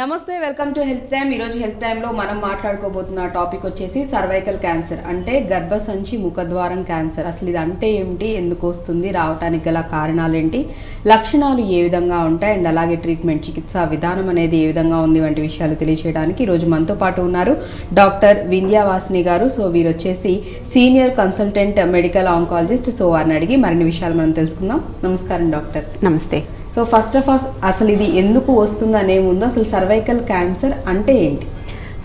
నమస్తే, welcome to health time. ఈరోజు health టైంలో మనం మాట్లాడుకోబోతున్న టాపిక్ వచ్చేసి సర్వైకల్ క్యాన్సర్, అంటే గర్భసంచి ముఖద్వారం క్యాన్సర్. అసలు ఇది అంటే ఏమిటి, ఎందుకు వస్తుంది, రావడానికి గల కారణాలు ఏంటి, లక్షణాలు ఏ విధంగా ఉంటాయి, అండ్ అలాగే ట్రీట్మెంట్ చికిత్సా విధానం అనేది ఏ విధంగా ఉంది వంటి విషయాలు తెలియజేయడానికి ఈరోజు మనతో పాటు ఉన్నారు డాక్టర్ వింధ్యావాసిని గారు. సో వీరు వచ్చేసి senior consultant medical oncologist. So వారిని అడిగి మరిన్ని విషయాలు మనం తెలుసుకుందాం. నమస్కారం డాక్టర్. నమస్తే. సో ఫస్ట్ ఆఫ్ ఆల్ అసలు ఇది ఎందుకు వస్తుంది అనే ముందు అసలు సర్వైకల్ క్యాన్సర్ అంటే ఏంటి?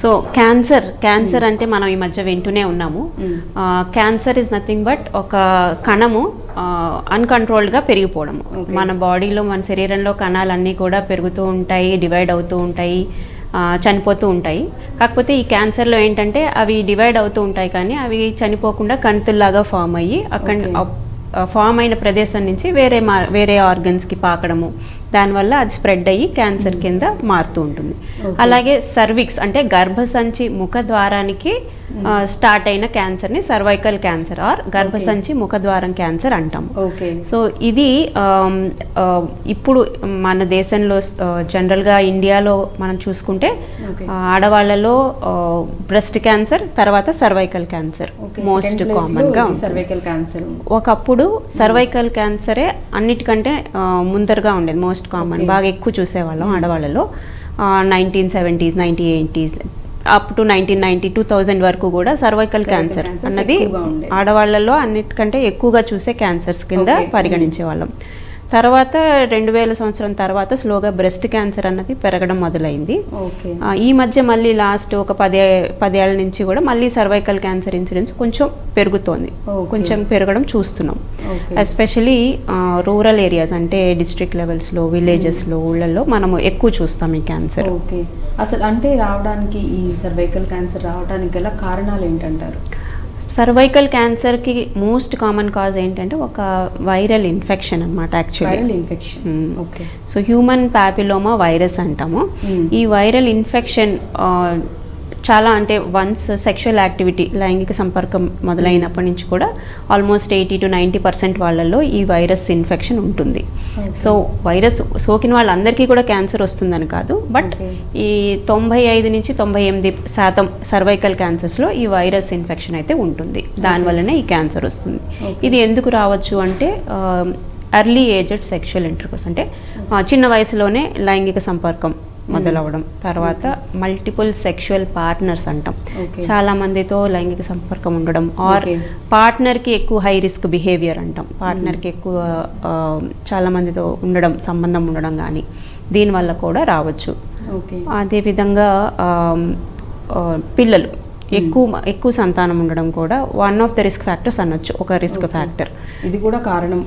సో క్యాన్సర్ అంటే మనం ఈ మధ్య వింటూనే ఉన్నాము. క్యాన్సర్ ఈజ్ నథింగ్ బట్ ఒక కణము అన్కంట్రోల్డ్గా పెరిగిపోవడము. మన బాడీలో, మన శరీరంలో కణాలన్నీ కూడా పెరుగుతూ ఉంటాయి, డివైడ్ అవుతూ ఉంటాయి, చనిపోతూ ఉంటాయి. కాకపోతే ఈ క్యాన్సర్లో ఏంటంటే అవి డివైడ్ అవుతూ ఉంటాయి, కానీ అవి చనిపోకుండా కణుతుల్లాగా ఫామ్ అయ్యి అక్కడ ఫామ్ అయిన ప్రదేశం నుంచి వేరే ఆర్గన్స్కి పాకడము, దానివల్ల అది స్ప్రెడ్ అయ్యి క్యాన్సర్ కింద మారుతూ ఉంటుంది. అలాగే సర్విక్స్ అంటే గర్భసంచి ముఖద్వారానికి స్టార్ట్ అయిన క్యాన్సర్ని సర్వైకల్ క్యాన్సర్ ఆర్ గర్భసంచి ముఖద్వారం క్యాన్సర్ అంటాము. సో ఇది ఇప్పుడు మన దేశంలో జనరల్గా ఇండియాలో మనం చూసుకుంటే ఆడవాళ్ళలో బ్రెస్ట్ క్యాన్సర్, తర్వాత సర్వైకల్ క్యాన్సర్ మోస్ట్ కామన్గా ఉంటుంది. ఒకప్పుడు సర్వైకల్ క్యాన్సరే అన్నిటికంటే ముందరగా ఉండేది, మోస్ట్ కామన్, బాగా ఎక్కువ చూసేవాళ్ళం ఆడవాళ్ళలో. 1970s 1980s అప్ టు 1990 2000 వరకు కూడా సర్వైకల్ క్యాన్సర్ అన్నది ఆడవాళ్ళలో అన్నిటికంటే ఎక్కువగా చూసే క్యాన్సర్స్ కింద పరిగణించేవాళ్ళం. తర్వాత 2000 సంవత్సరం తర్వాత స్లోగా బ్రెస్ట్ క్యాన్సర్ అన్నది పెరగడం మొదలైంది. ఈ మధ్య మళ్ళీ లాస్ట్ ఒక 10 ఏళ్ళ నుంచి కూడా మళ్ళీ సర్వైకల్ క్యాన్సర్ ఇన్సిడెన్స్ కొంచెం పెరుగుతోంది, కొంచెం పెరగడం చూస్తున్నాం. ఎస్పెషలీ రూరల్ ఏరియాస్ అంటే డిస్ట్రిక్ట్ లెవెల్స్లో, విలేజెస్లో, ఊళ్ళల్లో మనము ఎక్కువ చూస్తాం ఈ క్యాన్సర్. అసలు అంటే రావడానికి, ఈ సర్వైకల్ క్యాన్సర్ రావడానికి గల కారణాలు ఏంటంటారు? సర్వైకల్ క్యాన్సర్కి మోస్ట్ కామన్ కాజ్ ఏంటంటే ఒక వైరల్ ఇన్ఫెక్షన్ అనమాట. Actually so human papilloma virus అంటాము. ఈ వైరల్ ఇన్ఫెక్షన్ చాలా, అంటే వన్స్ సెక్షువల్ యాక్టివిటీ, లైంగిక సంపర్కం మొదలైనప్పటి నుంచి కూడా ఆల్మోస్ట్ 80 to 90% వాళ్ళల్లో ఈ వైరస్ ఇన్ఫెక్షన్ ఉంటుంది. సో వైరస్ సోకిన వాళ్ళందరికీ కూడా క్యాన్సర్ వస్తుందని కాదు, బట్ ఈ 95 నుంచి 98% సర్వైకల్ క్యాన్సర్స్లో ఈ వైరస్ ఇన్ఫెక్షన్ అయితే ఉంటుంది. దానివల్లనే ఈ క్యాన్సర్ వస్తుంది. ఇది ఎందుకు రావచ్చు అంటే ఎర్లీ ఏజ్డ్ సెక్షువల్ ఇంటర్కోర్స్, అంటే చిన్న వయసులోనే లైంగిక సంపర్కం మొదలవడం, తర్వాత మల్టిపుల్ సెక్షువల్ పార్ట్నర్స్ అంటాం, చాలా మందితో లైంగిక సంపర్కం ఉండడం, ఆర్ పార్ట్నర్కి ఎక్కువ హై రిస్క్ బిహేవియర్ అంటాం, పార్ట్నర్కి ఎక్కువ చాలా మందితో ఉండడం, సంబంధం ఉండడం కానీ దీనివల్ల కూడా రావచ్చు. అదేవిధంగా పిల్లలు ఎక్కువ సంతానం ఉండడం కూడా one of the risk factors అనొచ్చు, ఒక రిస్క్ ఫ్యాక్టర్. ఇది కూడా కారణం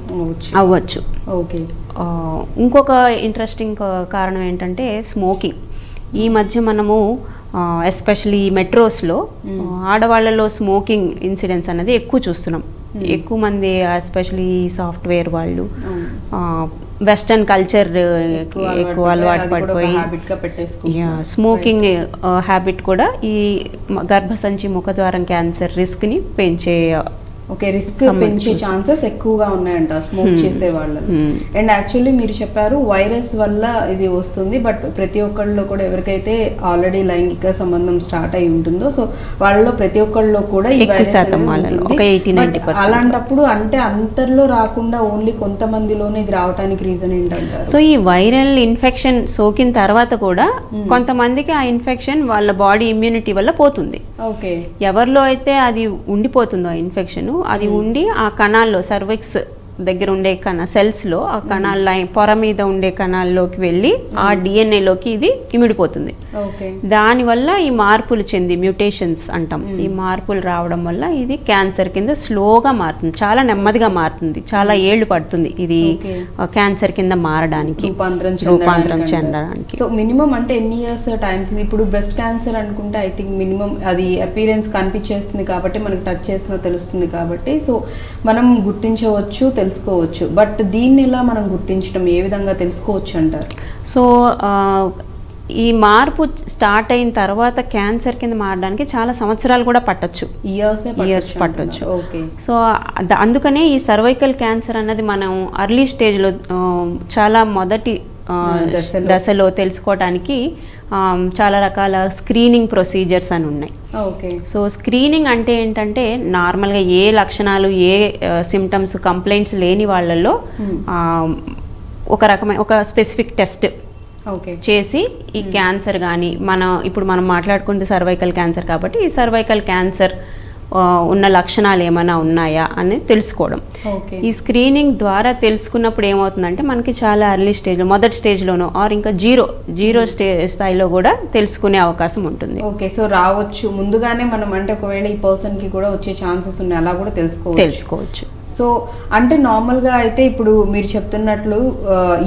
అవ్వచ్చు. ఇంకొక ఇంట్రెస్టింగ్ కారణం ఏంటంటే స్మోకింగ్. ఈ మధ్య మనము ఎస్పెషలీ మెట్రోస్లో ఆడవాళ్ళలో స్మోకింగ్ ఇన్సిడెంట్స్ అనేది ఎక్కువ చూస్తున్నాం. ఎక్కువ మంది ఎస్పెషలీ సాఫ్ట్వేర్ వాళ్ళు వెస్టర్న్ కల్చర్ ఎక్కువ అలవాటు పడిపోయి స్మోకింగ్ హ్యాబిట్ కూడా ఈ గర్భసంచి ముఖద్వారం క్యాన్సర్ రిస్క్ని పెంచే రిస్క్ పెంచే ఛాన్సెస్ ఎక్కువగా ఉన్నాయంట స్మోక్ చేసే వాళ్ళు. అండ్ యాక్చువల్లీ మీరు చెప్పారు వైరస్ వల్ల ఇది వస్తుంది, బట్ ప్రతి ఒక్కళ్ళలో కూడా ఎవరికైతే ఆల్రెడీ లైంగిక సంబంధం స్టార్ట్ అయి ఉంటుందో సో వాళ్ళలో ప్రతి ఒక్కళ్ళలో కూడా ఈ వైరస్ అలాంటప్పుడు అంటే అంతర్లో రాకుండా ఓన్లీ కొంతమందిలోనే ఇది రావడానికి రీజన్ ఏంటంటారు? సో ఈ వైరల్ ఇన్ఫెక్షన్ సోకిన తర్వాత కూడా కొంతమందికి ఆ ఇన్ఫెక్షన్ వాళ్ళ బాడీ ఇమ్యూనిటీ వల్ల పోతుంది. ఎవరిలో అయితే అది ఉండిపోతుందో ఇన్ఫెక్షన్, అది ఉండి ఆ కణాల్లో, సర్విక్స్ దగ్గర ఉండే సెల్స్లో, ఆ కణాల పొర మీద ఉండే కణాల్లోకి వెళ్ళి ఆ డిఎన్ఏలోకి ఇది ఇమిడిపోతుంది. దానివల్ల ఈ మార్పులు చెంది, మ్యూటేషన్స్ అంటాం, ఈ మార్పులు రావడం వల్ల ఇది క్యాన్సర్ కింద స్లోగా మారుతుంది, చాలా నెమ్మదిగా మారుతుంది, చాలా ఏళ్ళు పడుతుంది ఇది క్యాన్సర్ కింద మారడానికి, రూపాంతరం చెందడానికి. సో మినిమం అంటే ఎన్ని ఇయర్స్ టైం? ఇప్పుడు బ్రెస్ట్ క్యాన్సర్ అనుకుంటే ఐ థింక్ మినిమం అది అపీరెన్స్ కనిపించేస్తుంది కాబట్టి, మనకు టచ్ చేసినా తెలుస్తుంది కాబట్టి సో మనం గుర్తించవచ్చు, తెలుసుకోవచ్చు. బట్ దీన్ని ఎలా మనం గుర్తించడం, ఏ విధంగా తెలుసుకోవచ్చు అంటారు? సో ఈ మార్పు స్టార్ట్ అయిన తర్వాత క్యాన్సర్ కింద మారడానికి చాలా సంవత్సరాలు కూడా పట్టొచ్చు, ఇయర్స్ పట్టొచ్చు. సో అందుకనే ఈ సర్వైకల్ క్యాన్సర్ అన్నది మనం అర్లీ స్టేజ్లో, చాలా మొదటి దశలో తెలుసుకోవడానికి చాలా రకాల స్క్రీనింగ్ ప్రొసీజర్స్ అని ఉన్నాయి. ఓకే. సో స్క్రీనింగ్ అంటే ఏంటంటే నార్మల్గా ఏ లక్షణాలు ఏ సిమ్టమ్స్ కంప్లైంట్స్ లేని వాళ్ళల్లో ఒక రకమైన ఒక స్పెసిఫిక్ టెస్ట్ చేసి ఈ క్యాన్సర్ కానీ ఇప్పుడు మనం మాట్లాడుకుంటే సర్వైకల్ క్యాన్సర్ కాబట్టి ఈ సర్వైకల్ క్యాన్సర్ ఉన్న లక్షణాలు ఏమైనా ఉన్నాయా అని తెలుసుకోవడం. ఈ స్క్రీనింగ్ ద్వారా తెలుసుకున్నప్పుడు ఏమవుతుందంటే మనకి చాలా ఎర్లీ స్టేజ్లో మొదటి స్టేజ్లోనో ఆర్ ఇంకా జీరో స్థాయిలో కూడా తెలుసుకునే అవకాశం ఉంటుంది. ఓకే. సో రావచ్చు ముందుగానే మనం అంటే ఒకవేళ ఈ పర్సన్కి కూడా వచ్చే ఛాన్సెస్ ఉన్నాయి అలా కూడా తెలుసుకోవచ్చు. సో అంటే నార్మల్గా అయితే ఇప్పుడు మీరు చెప్తున్నట్లు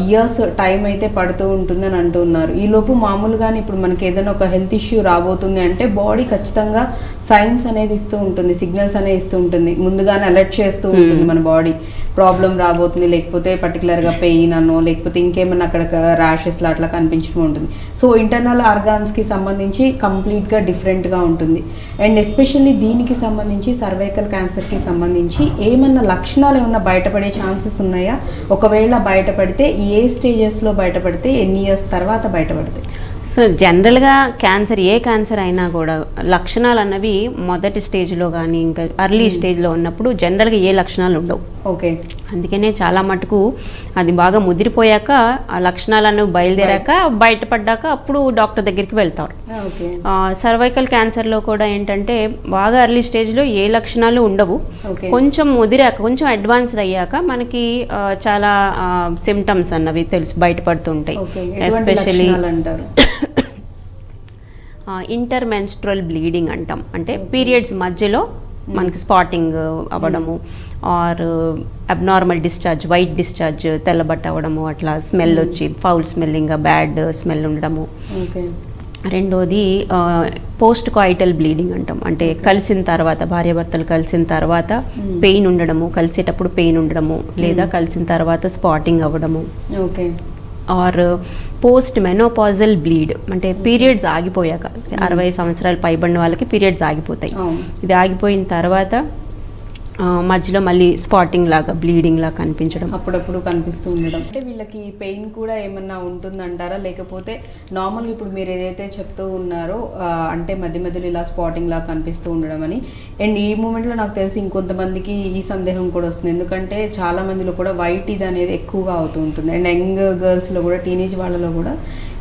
ఇయర్స్ టైం అయితే పడుతూ ఉంటుందని అంటున్నారు. ఈలోపు మామూలుగానే ఇప్పుడు మనకి ఏదైనా ఒక హెల్త్ ఇష్యూ రాబోతుంది అంటే బాడీ ఖచ్చితంగా సైన్స్ అనేది ఇస్తూ ఉంటుంది, సిగ్నల్స్ అనేది ఇస్తూ ఉంటుంది, ముందుగానే అలర్ట్ చేస్తూ ఉంటుంది మన బాడీ ప్రాబ్లం రాబోతుంది, లేకపోతే పర్టికులర్గా పెయిన్ అనో లేకపోతే ఇంకేమన్నా అక్కడ ర్యాషెస్లో అట్లా కనిపించడం ఉంటుంది. సో ఇంటర్నల్ ఆర్గాన్స్కి సంబంధించి కంప్లీట్గా డిఫరెంట్గా ఉంటుంది. అండ్ ఎస్పెషల్లీ దీనికి సంబంధించి సర్వైకల్ క్యాన్సర్కి సంబంధించి ఏమన్నా లక్షణాలు ఏమన్నా బయటపడే ఛాన్సెస్ ఉన్నాయా? ఒకవేళ బయటపడితే ఏ స్టేజెస్లో బయటపడితే ఎన్ని ఇయర్స్ తర్వాత బయటపడతాయి? సో జనరల్గా ఏ క్యాన్సర్ అయినా కూడా లక్షణాలు అన్నవి మొదటి స్టేజ్లో కానీ ఇంకా ఎర్లీ స్టేజ్లో ఉన్నప్పుడు జనరల్గా ఏ లక్షణాలు ఉండవు. ఓకే. అందుకనే చాలా మటుకు అది బాగా ముదిరిపోయాక ఆ లక్షణాలను బయలుదేరాక బయటపడ్డాక అప్పుడు డాక్టర్ దగ్గరికి వెళ్తారు. సర్వైకల్ క్యాన్సర్లో కూడా ఏంటంటే బాగా ఎర్లీ స్టేజ్లో ఏ లక్షణాలు ఉండవు, కొంచెం ముదిరాక కొంచెం అడ్వాన్స్డ్ అయ్యాక మనకి చాలా సిమ్టమ్స్ అన్నవి బయటపడుతుంటాయి. ఎస్పెషల్లీ ఇంటర్మెన్స్ట్రల్ బ్లీడింగ్ అంటాం, అంటే పీరియడ్స్ మధ్యలో మనకి స్పాటింగ్ అవ్వడము or abnormal discharge, white discharge, తెల్లబట్ట అవ్వడము, అట్లా స్మెల్ వచ్చి ఫౌల్ స్మెల్లింగ్, బ్యాడ్ స్మెల్ ఉండడము. రెండోది పోస్ట్ కాయిటల్ బ్లీడింగ్ అంటాం, అంటే కలిసిన తర్వాత భార్యాభర్తలు కలిసిన తర్వాత పెయిన్ ఉండడము, కలిసేటప్పుడు పెయిన్ ఉండడము, లేదా కలిసిన తర్వాత స్పాటింగ్ అవ్వడము. ఆర్ పోస్ట్ మెనోపాజల్ బ్లీడ్, అంటే పీరియడ్స్ ఆగిపోయాక 60 సంవత్సరాలు పైబడిన వాళ్ళకి పీరియడ్స్ ఆగిపోతాయి. ఇది ఆగిపోయిన తర్వాత మధ్యలో మళ్ళీ స్పాటింగ్ లాగా బ్లీడింగ్ లాగా కనిపించడం, అప్పుడప్పుడు కనిపిస్తూ ఉండడం. అంటే వీళ్ళకి పెయిన్ కూడా ఏమన్నా ఉంటుందంటారా, లేకపోతే నార్మల్గా ఇప్పుడు మీరు ఏదైతే చెప్తూ ఉన్నారో అంటే మధ్య మధ్యలో ఇలా స్పాటింగ్ లాగా కనిపిస్తూ ఉండడం అని. అండ్ ఈ మూమెంట్లో నాకు తెలిసి ఇంకొంతమందికి ఈ సందేహం కూడా వస్తుంది, ఎందుకంటే చాలా మందిలో కూడా వైట్ ఇది అనేది ఎక్కువగా అవుతూ ఉంటుంది. అండ్ యంగ్ గర్ల్స్లో కూడా టీనేజ్ వాళ్ళలో కూడా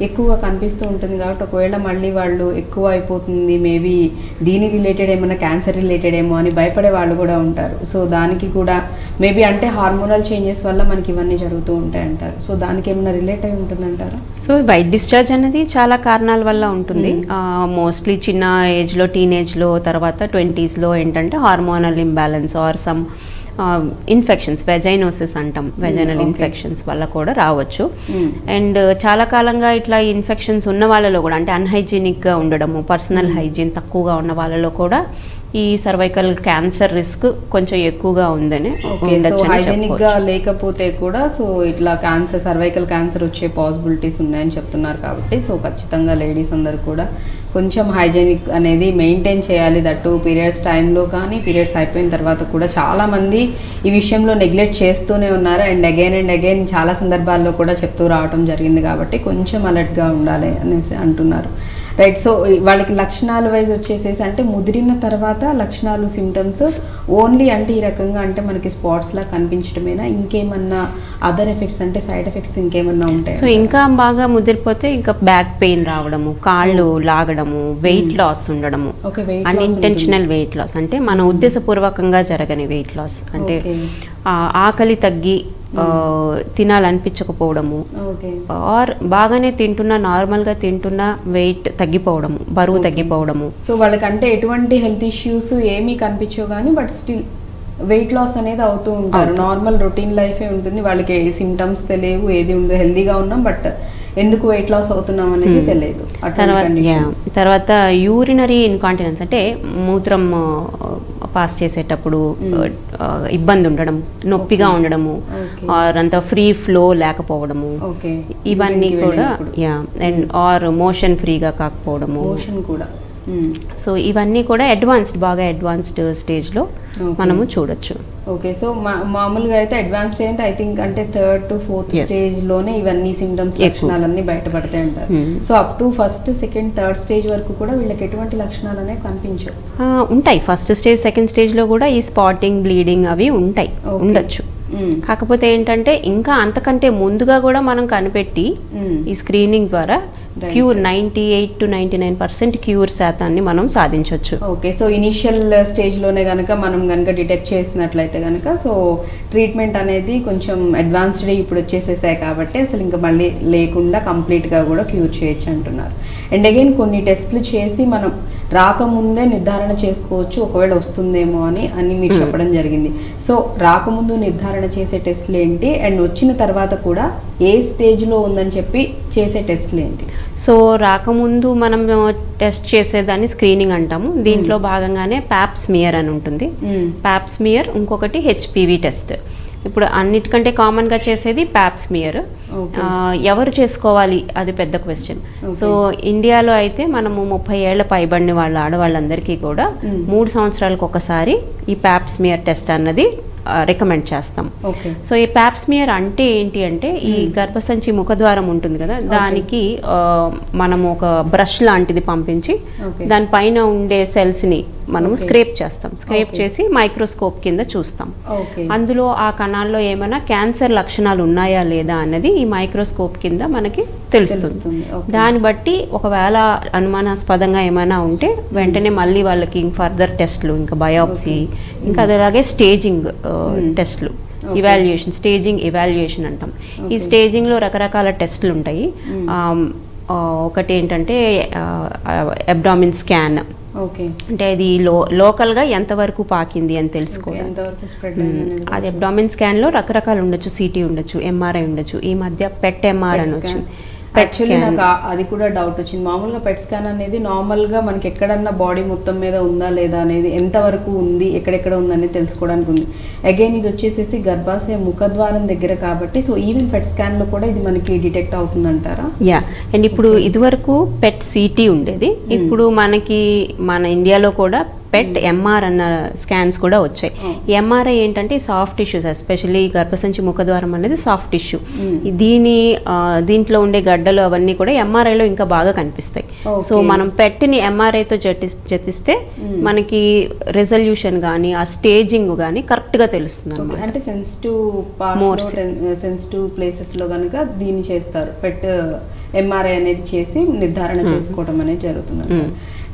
ఎక్కువగా కనిపిస్తూ ఉంటుంది. కాబట్టి ఒకవేళ మళ్ళీ వాళ్ళు ఎక్కువ అయిపోతుంది, మేబీ దీని రిలేటెడ్ ఏమైనా క్యాన్సర్ రిలేటెడ్ ఏమో అని భయపడే వాళ్ళు కూడా ఉంటారు. సో దానికి కూడా మేబీ అంటే హార్మోనల్ చేంజెస్ వల్ల మనకి ఇవన్నీ జరుగుతూ ఉంటాయి అంటారు. సో దానికి ఏమైనా రిలేట్ అయి ఉంటుందంటారా? సో వైట్ డిశ్చార్జ్ అనేది చాలా కారణాల వల్ల ఉంటుంది. మోస్ట్లీ చిన్న ఏజ్లో, టీనేజ్లో, తర్వాత 20s ఏంటంటే hormonal imbalance or some infections, vaginosis అంటాం, వెజైనల్ ఇన్ఫెక్షన్స్ వల్ల కూడా రావచ్చు. అండ్ చాలా కాలంగా ఇట్లా ఇన్ఫెక్షన్స్ ఉన్న వాళ్ళలో కూడా, అంటే అన్హైజీనిక్గా ఉండడము, పర్సనల్ హైజీన్ తక్కువగా ఉన్న వాళ్ళలో కూడా ఈ సర్వైకల్ క్యాన్సర్ రిస్క్ కొంచెం ఎక్కువగా ఉందని హైజీనిక్గా లేకపోతే కూడా సో ఇట్లా క్యాన్సర్, సర్వైకల్ క్యాన్సర్ వచ్చే పాసిబిలిటీస్ ఉన్నాయని చెప్తున్నారు. కాబట్టి సో ఖచ్చితంగా లేడీస్ అందరు కూడా కొంచెం హైజీనిక్ అనేది మెయింటైన్ చేయాలి. దట్టు పీరియడ్స్ టైంలో కానీ పీరియడ్స్ అయిపోయిన తర్వాత కూడా చాలామంది ఈ విషయంలో నెగ్లెక్ట్ చేస్తూనే ఉన్నారు. అండ్ అగైన్ చాలా సందర్భాల్లో కూడా చెప్తూ రావడం జరిగింది. కాబట్టి కొంచెం అలర్ట్గా ఉండాలి అనేసి అంటున్నారు. రైట్. సో వాళ్ళకి లక్షణాలు వైజ్ వచ్చేసేసి అంటే ముదిరిన తర్వాత లక్షణాలు, సిమ్టమ్స్ ఓన్లీ అంటే ఈ రకంగా అంటే మనకి స్పాట్స్ లా కనిపించడమేనా, ఇంకేమన్నా అదర్ ఎఫెక్ట్స్ అంటే సైడ్ ఎఫెక్ట్స్ ఇంకేమన్నా ఉంటాయి? సో ఇంకా బాగా ముదిరిపోతే ఇంకా బ్యాక్ పెయిన్ రావడము, కాళ్ళు లాగడము, వెయిట్ లాస్ ఉండడము, అన్ఇంటెన్షనల్ వెయిట్ లాస్, అంటే మన ఉద్దేశపూర్వకంగా జరగని వెయిట్ లాస్, అంటే ఆకలి తగ్గి తినాలనిపించకపోవడము, ఆర్ బాగానే తింటున్నా, నార్మల్గా తింటున్నా వెయిట్ తగ్గిపోవడము, బరువు తగ్గిపోవడము. సో వాళ్ళకంటే ఎటువంటి హెల్త్ ఇష్యూస్ ఏమీ కనిపించవు కానీ బట్ స్టిల్ వెయిట్ లాస్ అనేది అవుతూ ఉంటారు. నార్మల్ రొటీన్ లైఫే ఉంటుంది, వాళ్ళకి సిమ్టమ్స్ తెలియవు, ఏది ఉండదు, హెల్దీగా ఉన్నాం బట్ ఎందుకు వెయిట్ లాస్ అవుతున్నాం అనేది తెలియదు. తర్వాత యూరినరీ ఇన్కాంటినెన్స్, అంటే మూత్రం పాస్ చేసేటప్పుడు ఇబ్బంది ఉండడం, నొప్పిగా ఉండడము, అంత ఫ్రీ ఫ్లో లేకపోవడము, ఇవన్నీ కూడా. అండ్ ఆర్ మోషన్ ఫ్రీగా కాకపోవడము, సో ఇవన్నీ కూడా బాగా అడ్వాన్స్డ్ స్టేజ్లో మనము చూడొచ్చు. ఓకే, సో మామూలుగా అయితే అడ్వాన్స్ స్టేజ్ అంటే ఐ థింక్ అంటే 3rd to 4th స్టేజ్ లోనే ఇవన్నీ సిమ్టమ్స్ లక్షణాలన్నీ బయటపడతాయి అంటారు. So up to 1st, 2nd, 3rd stage వరకు కూడా వీళ్ళకి ఎటువంటి లక్షణాలు అనేవి కనిపించవు? ఉంటాయి. 1st స్టేజ్ 2nd స్టేజ్లో కూడా ఈ స్పాటింగ్, బ్లీడింగ్ అవి ఉంటాయి, ఉండొచ్చు. కాకపోతే ఏంటంటే ఇంకా అంతకంటే ముందుగా కూడా మనం కనిపెట్టి ఈ స్క్రీనింగ్ ద్వారా క్యూర్ 98 to 99% క్యూర్ శాతాన్ని మనం సాధించవచ్చు. ఓకే, సో ఇనిషియల్ స్టేజ్లోనే కనుక మనం కనుక డిటెక్ట్ చేసినట్లయితే కనుక సో ట్రీట్మెంట్ అనేది కొంచెం అడ్వాన్స్డ్ ఇప్పుడు వచ్చేసేసాయి కాబట్టి అసలు ఇంకా మళ్ళీ లేకుండా కంప్లీట్గా కూడా క్యూర్ చేయొచ్చు అంటున్నారు. అండ్ అగైన్ కొన్ని టెస్ట్లు చేసి మనం రాకముందే నిర్ధారణ చేసుకోవచ్చు ఒకవేళ వస్తుందేమో అని మీరు చెప్పడం జరిగింది. సో రాకముందు నిర్ధారణ చేసే టెస్ట్లు ఏంటి, అండ్ వచ్చిన తర్వాత కూడా ఏ స్టేజ్లో ఉందని చెప్పి చేసే టెస్ట్లు ఏంటి? సో రాకముందు మనం టెస్ట్ చేసేదాన్ని స్క్రీనింగ్ అంటాము. దీంట్లో భాగంగానే ప్యాప్స్మియర్ అని ఉంటుంది. ప్యాప్స్మియర్, ఇంకొకటి హెచ్పివి టెస్ట్. ఇప్పుడు అన్నిటికంటే కామన్గా చేసేది ప్యాప్స్మియర్. ఎవరు చేసుకోవాలి అది పెద్ద క్వశ్చన్. సో ఇండియాలో అయితే మనము 30 ఏళ్ల పైబడిన వాళ్ళ ఆడవాళ్ళందరికీ కూడా 3 సంవత్సరాలకు ఒకసారి ఈ ప్యాప్స్మియర్ టెస్ట్ అన్నది రికమెండ్ చేస్తాం. సో ఈ ప్యాప్స్మియర్ అంటే ఏంటి అంటే ఈ గర్భసంచి ముఖద్వారం ఉంటుంది కదా, దానికి మనము ఒక బ్రష్ లాంటిది పంపించి దానిపైన ఉండే సెల్స్ని మనము స్క్రేప్ చేస్తాం. స్క్రేప్ చేసి మైక్రోస్కోప్ కింద చూస్తాం. అందులో ఆ కణాల్లో ఏమైనా క్యాన్సర్ లక్షణాలు ఉన్నాయా లేదా అన్నది ఈ మైక్రోస్కోప్ కింద మనకి తెలుస్తుంది. దాన్ని బట్టి ఒకవేళ అనుమానాస్పదంగా ఏమైనా ఉంటే వెంటనే మళ్ళీ వాళ్ళకి ఫర్దర్ టెస్ట్లు, ఇంకా బయాప్సీ, ఇంకా అలాగే స్టేజింగ్ టెస్ట్లు, ఇవాల్యుయేషన్, స్టేజింగ్ ఇవాల్యుయేషన్ అంటాం. ఈ స్టేజింగ్లో రకరకాల టెస్ట్లు ఉంటాయి. ఒకటి ఏంటంటే అబ్డామిన్ స్కాన్, అంటే అది లోకల్గా ఎంతవరకు పాకింది అని తెలుసుకోవడం. అది అబ్డామిన్ స్కాన్లో రకరకాలు ఉండొచ్చు, సిటీ ఉండొచ్చు, ఎంఆర్ఐ ఉండొచ్చు. ఈ మధ్య పెట్ ఎంఆర్ అని వచ్చింది. యాక్చువల్లీ నాకు అది కూడా డౌట్ వచ్చింది. మామూలుగా పెట్ స్కాన్ అనేది నార్మల్గా మనకి ఎక్కడన్నా బాడీ మొత్తం మీద ఉందా లేదా అనేది, ఎంతవరకు ఉంది, ఎక్కడెక్కడ ఉందని తెలుసుకోవడానికి ఉంది. అగైన్ ఇది వచ్చేసేసి గర్భాశయ ముఖద్వారం దగ్గర కాబట్టి సో ఈవెన్ పెట్ స్కాన్లో కూడా ఇది మనకి డిటెక్ట్ అవుతుందంటారా? అండ్ ఇప్పుడు ఇదివరకు పెట్ సిటీ ఉండేది. ఇప్పుడు మన ఇండియాలో కూడా పెట్ ఎంఆర్ అన్న స్కాన్స్ కూడా వచ్చాయి. ఎంఆర్ఐ ఏంటంటే సాఫ్ట్ టిష్యూస్, ఎస్పెషల్లీ గర్భసంచి ముఖద్వారం అనేది సాఫ్ట్ టిష్యూ. దీంట్లో ఉండే గడ్డలు అవన్నీ కూడా ఎంఆర్ఐలో ఇంకా బాగా కనిపిస్తాయి. సో మనం పెట్ని ఎంఆర్ఐతో జతిస్తే మనకి రెజల్యూషన్ కానీ ఆ స్టేజింగ్ కానీ కరెక్ట్గా తెలుస్తుంది అన్నమాట. అంటే సెన్సిటివ్ ప్లేసెస్లో కనుక దీన్ని చేస్తారు, పెట్ ఎంఆర్ఐ అనేది చేసి నిర్ధారణ చేసుకోవడం అనేది జరుగుతుంది.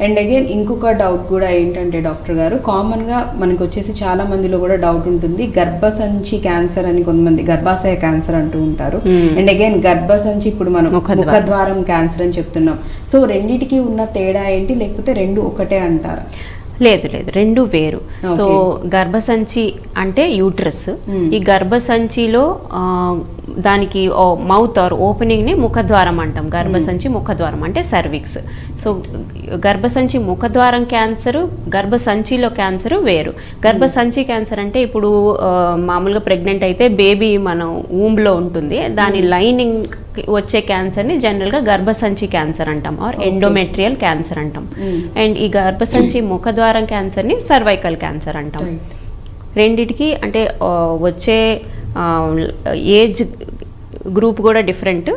అండ్ అగైన్ ఇంకొక డౌట్ కూడా ఏంటంటే డాక్టర్ గారు, కామన్గా మనకు వచ్చేసి చాలా మందిలో కూడా డౌట్ ఉంటుంది, గర్భసంచి క్యాన్సర్ అని కొంతమంది గర్భాశయ క్యాన్సర్ అంటూ ఉంటారు. అండ్ అగైన్ గర్భసంచి ఇప్పుడు మనం ముఖద్వారం క్యాన్సర్ అని చెప్తున్నాం. సో రెండిటికి ఉన్న తేడా ఏంటి, లేకపోతే రెండు ఒకటే అంటారా? లేదు, రెండు వేరు. సో గర్భసంచి అంటే యూట్రస్. ఈ గర్భసంచిలో దానికి మౌత్ ఆర్ ఓపెనింగ్ని ముఖద్వారం అంటాం. గర్భసంచి ముఖద్వారం అంటే సర్విక్స్. సో గర్భసంచి ముఖద్వారం క్యాన్సరు, గర్భసంచిలో క్యాన్సరు వేరు. గర్భసంచి క్యాన్సర్ అంటే ఇప్పుడు మామూలుగా ప్రెగ్నెంట్ అయితే బేబీ మనం ఊంబ్లో ఉంటుంది, దాని లైనింగ్ వచ్చే క్యాన్సర్ని జనరల్గా గర్భసంచి క్యాన్సర్ అంటాం, ఆర్ ఎండోమెట్రియల్ క్యాన్సర్ అంటాం. అండ్ ఈ గర్భసంచి ముఖద్వారం క్యాన్సర్ని సర్వైకల్ క్యాన్సర్ అంటాం. రెండిటికి అంటే వచ్చే ఏజ్ గ్రూప్ కూడా డిఫరెంట్,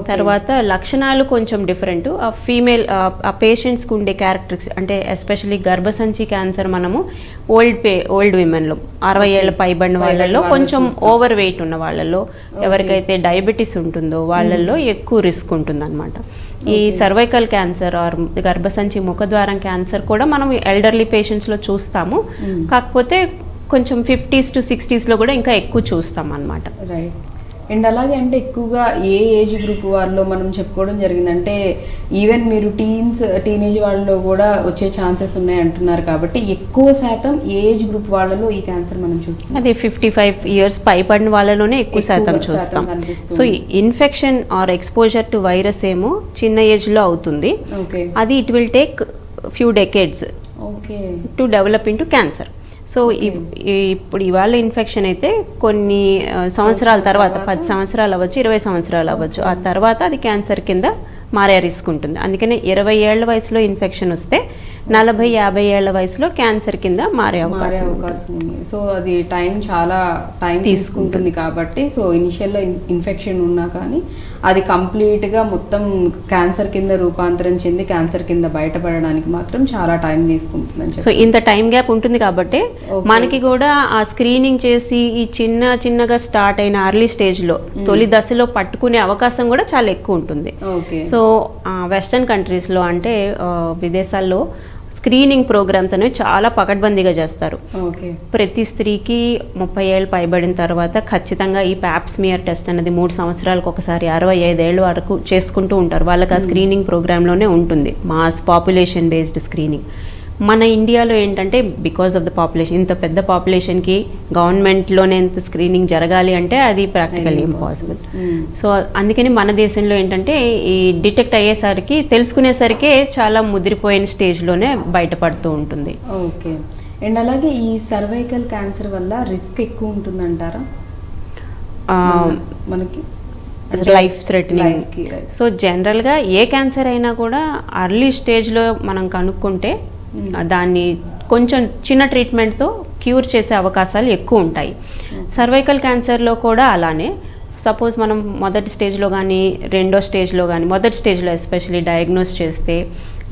తర్వాత లక్షణాలు కొంచెం డిఫరెంట్. ఆ పేషెంట్స్కి ఉండే క్యారెక్టరిస్టిక్స్ అంటే ఎస్పెషల్లీ గర్భసంచి క్యాన్సర్ మనము ఓల్డ్ విమెన్లో 60 ఏళ్ల పైబడిన వాళ్ళల్లో, కొంచెం ఓవర్ వెయిట్ ఉన్న వాళ్ళల్లో, ఎవరికైతే డయాబెటీస్ ఉంటుందో వాళ్ళల్లో ఎక్కువ రిస్క్ ఉంటుంది అనమాట. ఈ సర్వైకల్ క్యాన్సర్ ఆర్ గర్భసంచి ముఖద్వారం క్యాన్సర్ కూడా మనం ఎల్డర్లీ పేషెంట్స్లో చూస్తాము. కాకపోతే కొంచెం 50s to 60s కూడా ఇంకా ఎక్కువ చూస్తాం అన్నమాట. రైట్. అండ్ అలాగే అంటే ఎక్కువగా ఏ ఏజ్ గ్రూప్ వాళ్ళలో మనం చెప్పుకోవడం జరిగిందంటే ఈవెన్ మీరు టీనేజ్ వాళ్ళలో కూడా వచ్చే ఛాన్సెస్ ఉన్నాయి అంటున్నారు కాబట్టి ఎక్కువ శాతం ఏ ఏజ్ గ్రూప్ వాళ్ళలో ఈ క్యాన్సర్ మనం చూస్తాం? అదే 55 years పైబడిన వాళ్ళలోనే ఎక్కువ శాతం చూస్తాం. So infection or exposure to virus ఏమో చిన్న ఏజ్లో అవుతుంది. అది it will take few decades to develop into cancer. So ఇప్పుడు ఇవాళ ఇన్ఫెక్షన్ అయితే కొన్ని సంవత్సరాల తర్వాత 10 సంవత్సరాలు అవ్వచ్చు, 20 సంవత్సరాలు అవ్వచ్చు, ఆ తర్వాత అది క్యాన్సర్ కింద మారే రిస్క్ ఉంటుంది. అందుకనే 20 ఏళ్ల వయసులో ఇన్ఫెక్షన్ వస్తే 40-50 ఏళ్ల వయసులో క్యాన్సర్ కింద మారే అవకాశం ఉంది. సో అది చాలా టైం తీసుకుంటుంది కాబట్టి సో ఇనిషియల్లో ఇన్ఫెక్షన్ ఉన్నా కానీ అది కంప్లీట్గా మొత్తం క్యాన్సర్ కింద రూపాంతరం చెంది క్యాన్సర్ కింద బయటపడడానికి మాత్రం చాలా టైం తీసుకుంటుంది. సో ఇంత టైం గ్యాప్ ఉంటుంది కాబట్టి మనకి కూడా ఆ స్క్రీనింగ్ చేసి ఈ చిన్నగా స్టార్ట్ అయిన అర్లీ స్టేజ్లో తొలి దశలో పట్టుకునే అవకాశం కూడా చాలా ఎక్కువ ఉంటుంది. సో వెస్టర్న్ కంట్రీస్లో అంటే విదేశాల్లో స్క్రీనింగ్ ప్రోగ్రామ్స్ అనేవి చాలా పకడ్బందీగా చేస్తారు. ప్రతి స్త్రీకి 30 ఏళ్ళు పైబడిన తర్వాత ఖచ్చితంగా ఈ ప్యాప్స్మియర్ టెస్ట్ అనేది 3 సంవత్సరాలకు ఒకసారి 65 ఏళ్ళ వరకు చేసుకుంటూ ఉంటారు. వాళ్ళకి ఆ స్క్రీనింగ్ ప్రోగ్రాంలోనే ఉంటుంది, మాస్ పాపులేషన్ బేస్డ్ స్క్రీనింగ్. మన ఇండియాలో ఏంటంటే బికాస్ ఆఫ్ ద పాపులేషన్, ఇంత పెద్ద పాపులేషన్కి గవర్నమెంట్లోనే ఎంత స్క్రీనింగ్ జరగాలి అంటే అది ప్రాక్టికల్లీ ఇంపాసిబుల్. సో అందుకని మన దేశంలో ఏంటంటే ఈ డిటెక్ట్ అయ్యేసరికి తెలుసుకునేసరికే చాలా ముదిరిపోయిన స్టేజ్లోనే బయటపడుతూ ఉంటుంది. ఓకే. అండ్ అలాగే ఈ సర్వైకల్ క్యాన్సర్ వల్ల రిస్క్ ఎక్కువ ఉంటుందంటారా మనకి? Life threatening. సో జనరల్గా ఏ క్యాన్సర్ అయినా కూడా అర్లీ స్టేజ్లో మనం కనుక్కుంటే దాన్ని కొంచెం చిన్న ట్రీట్మెంట్తో క్యూర్ చేసే అవకాశాలు ఎక్కువ ఉంటాయి. సర్వైకల్ క్యాన్సర్లో కూడా అలానే సపోజ్ మనం మొదటి స్టేజ్లో కానీ రెండో స్టేజ్లో కానీ మొదటి స్టేజ్లో ఎస్పెషల్లీ డయాగ్నోస్ చేస్తే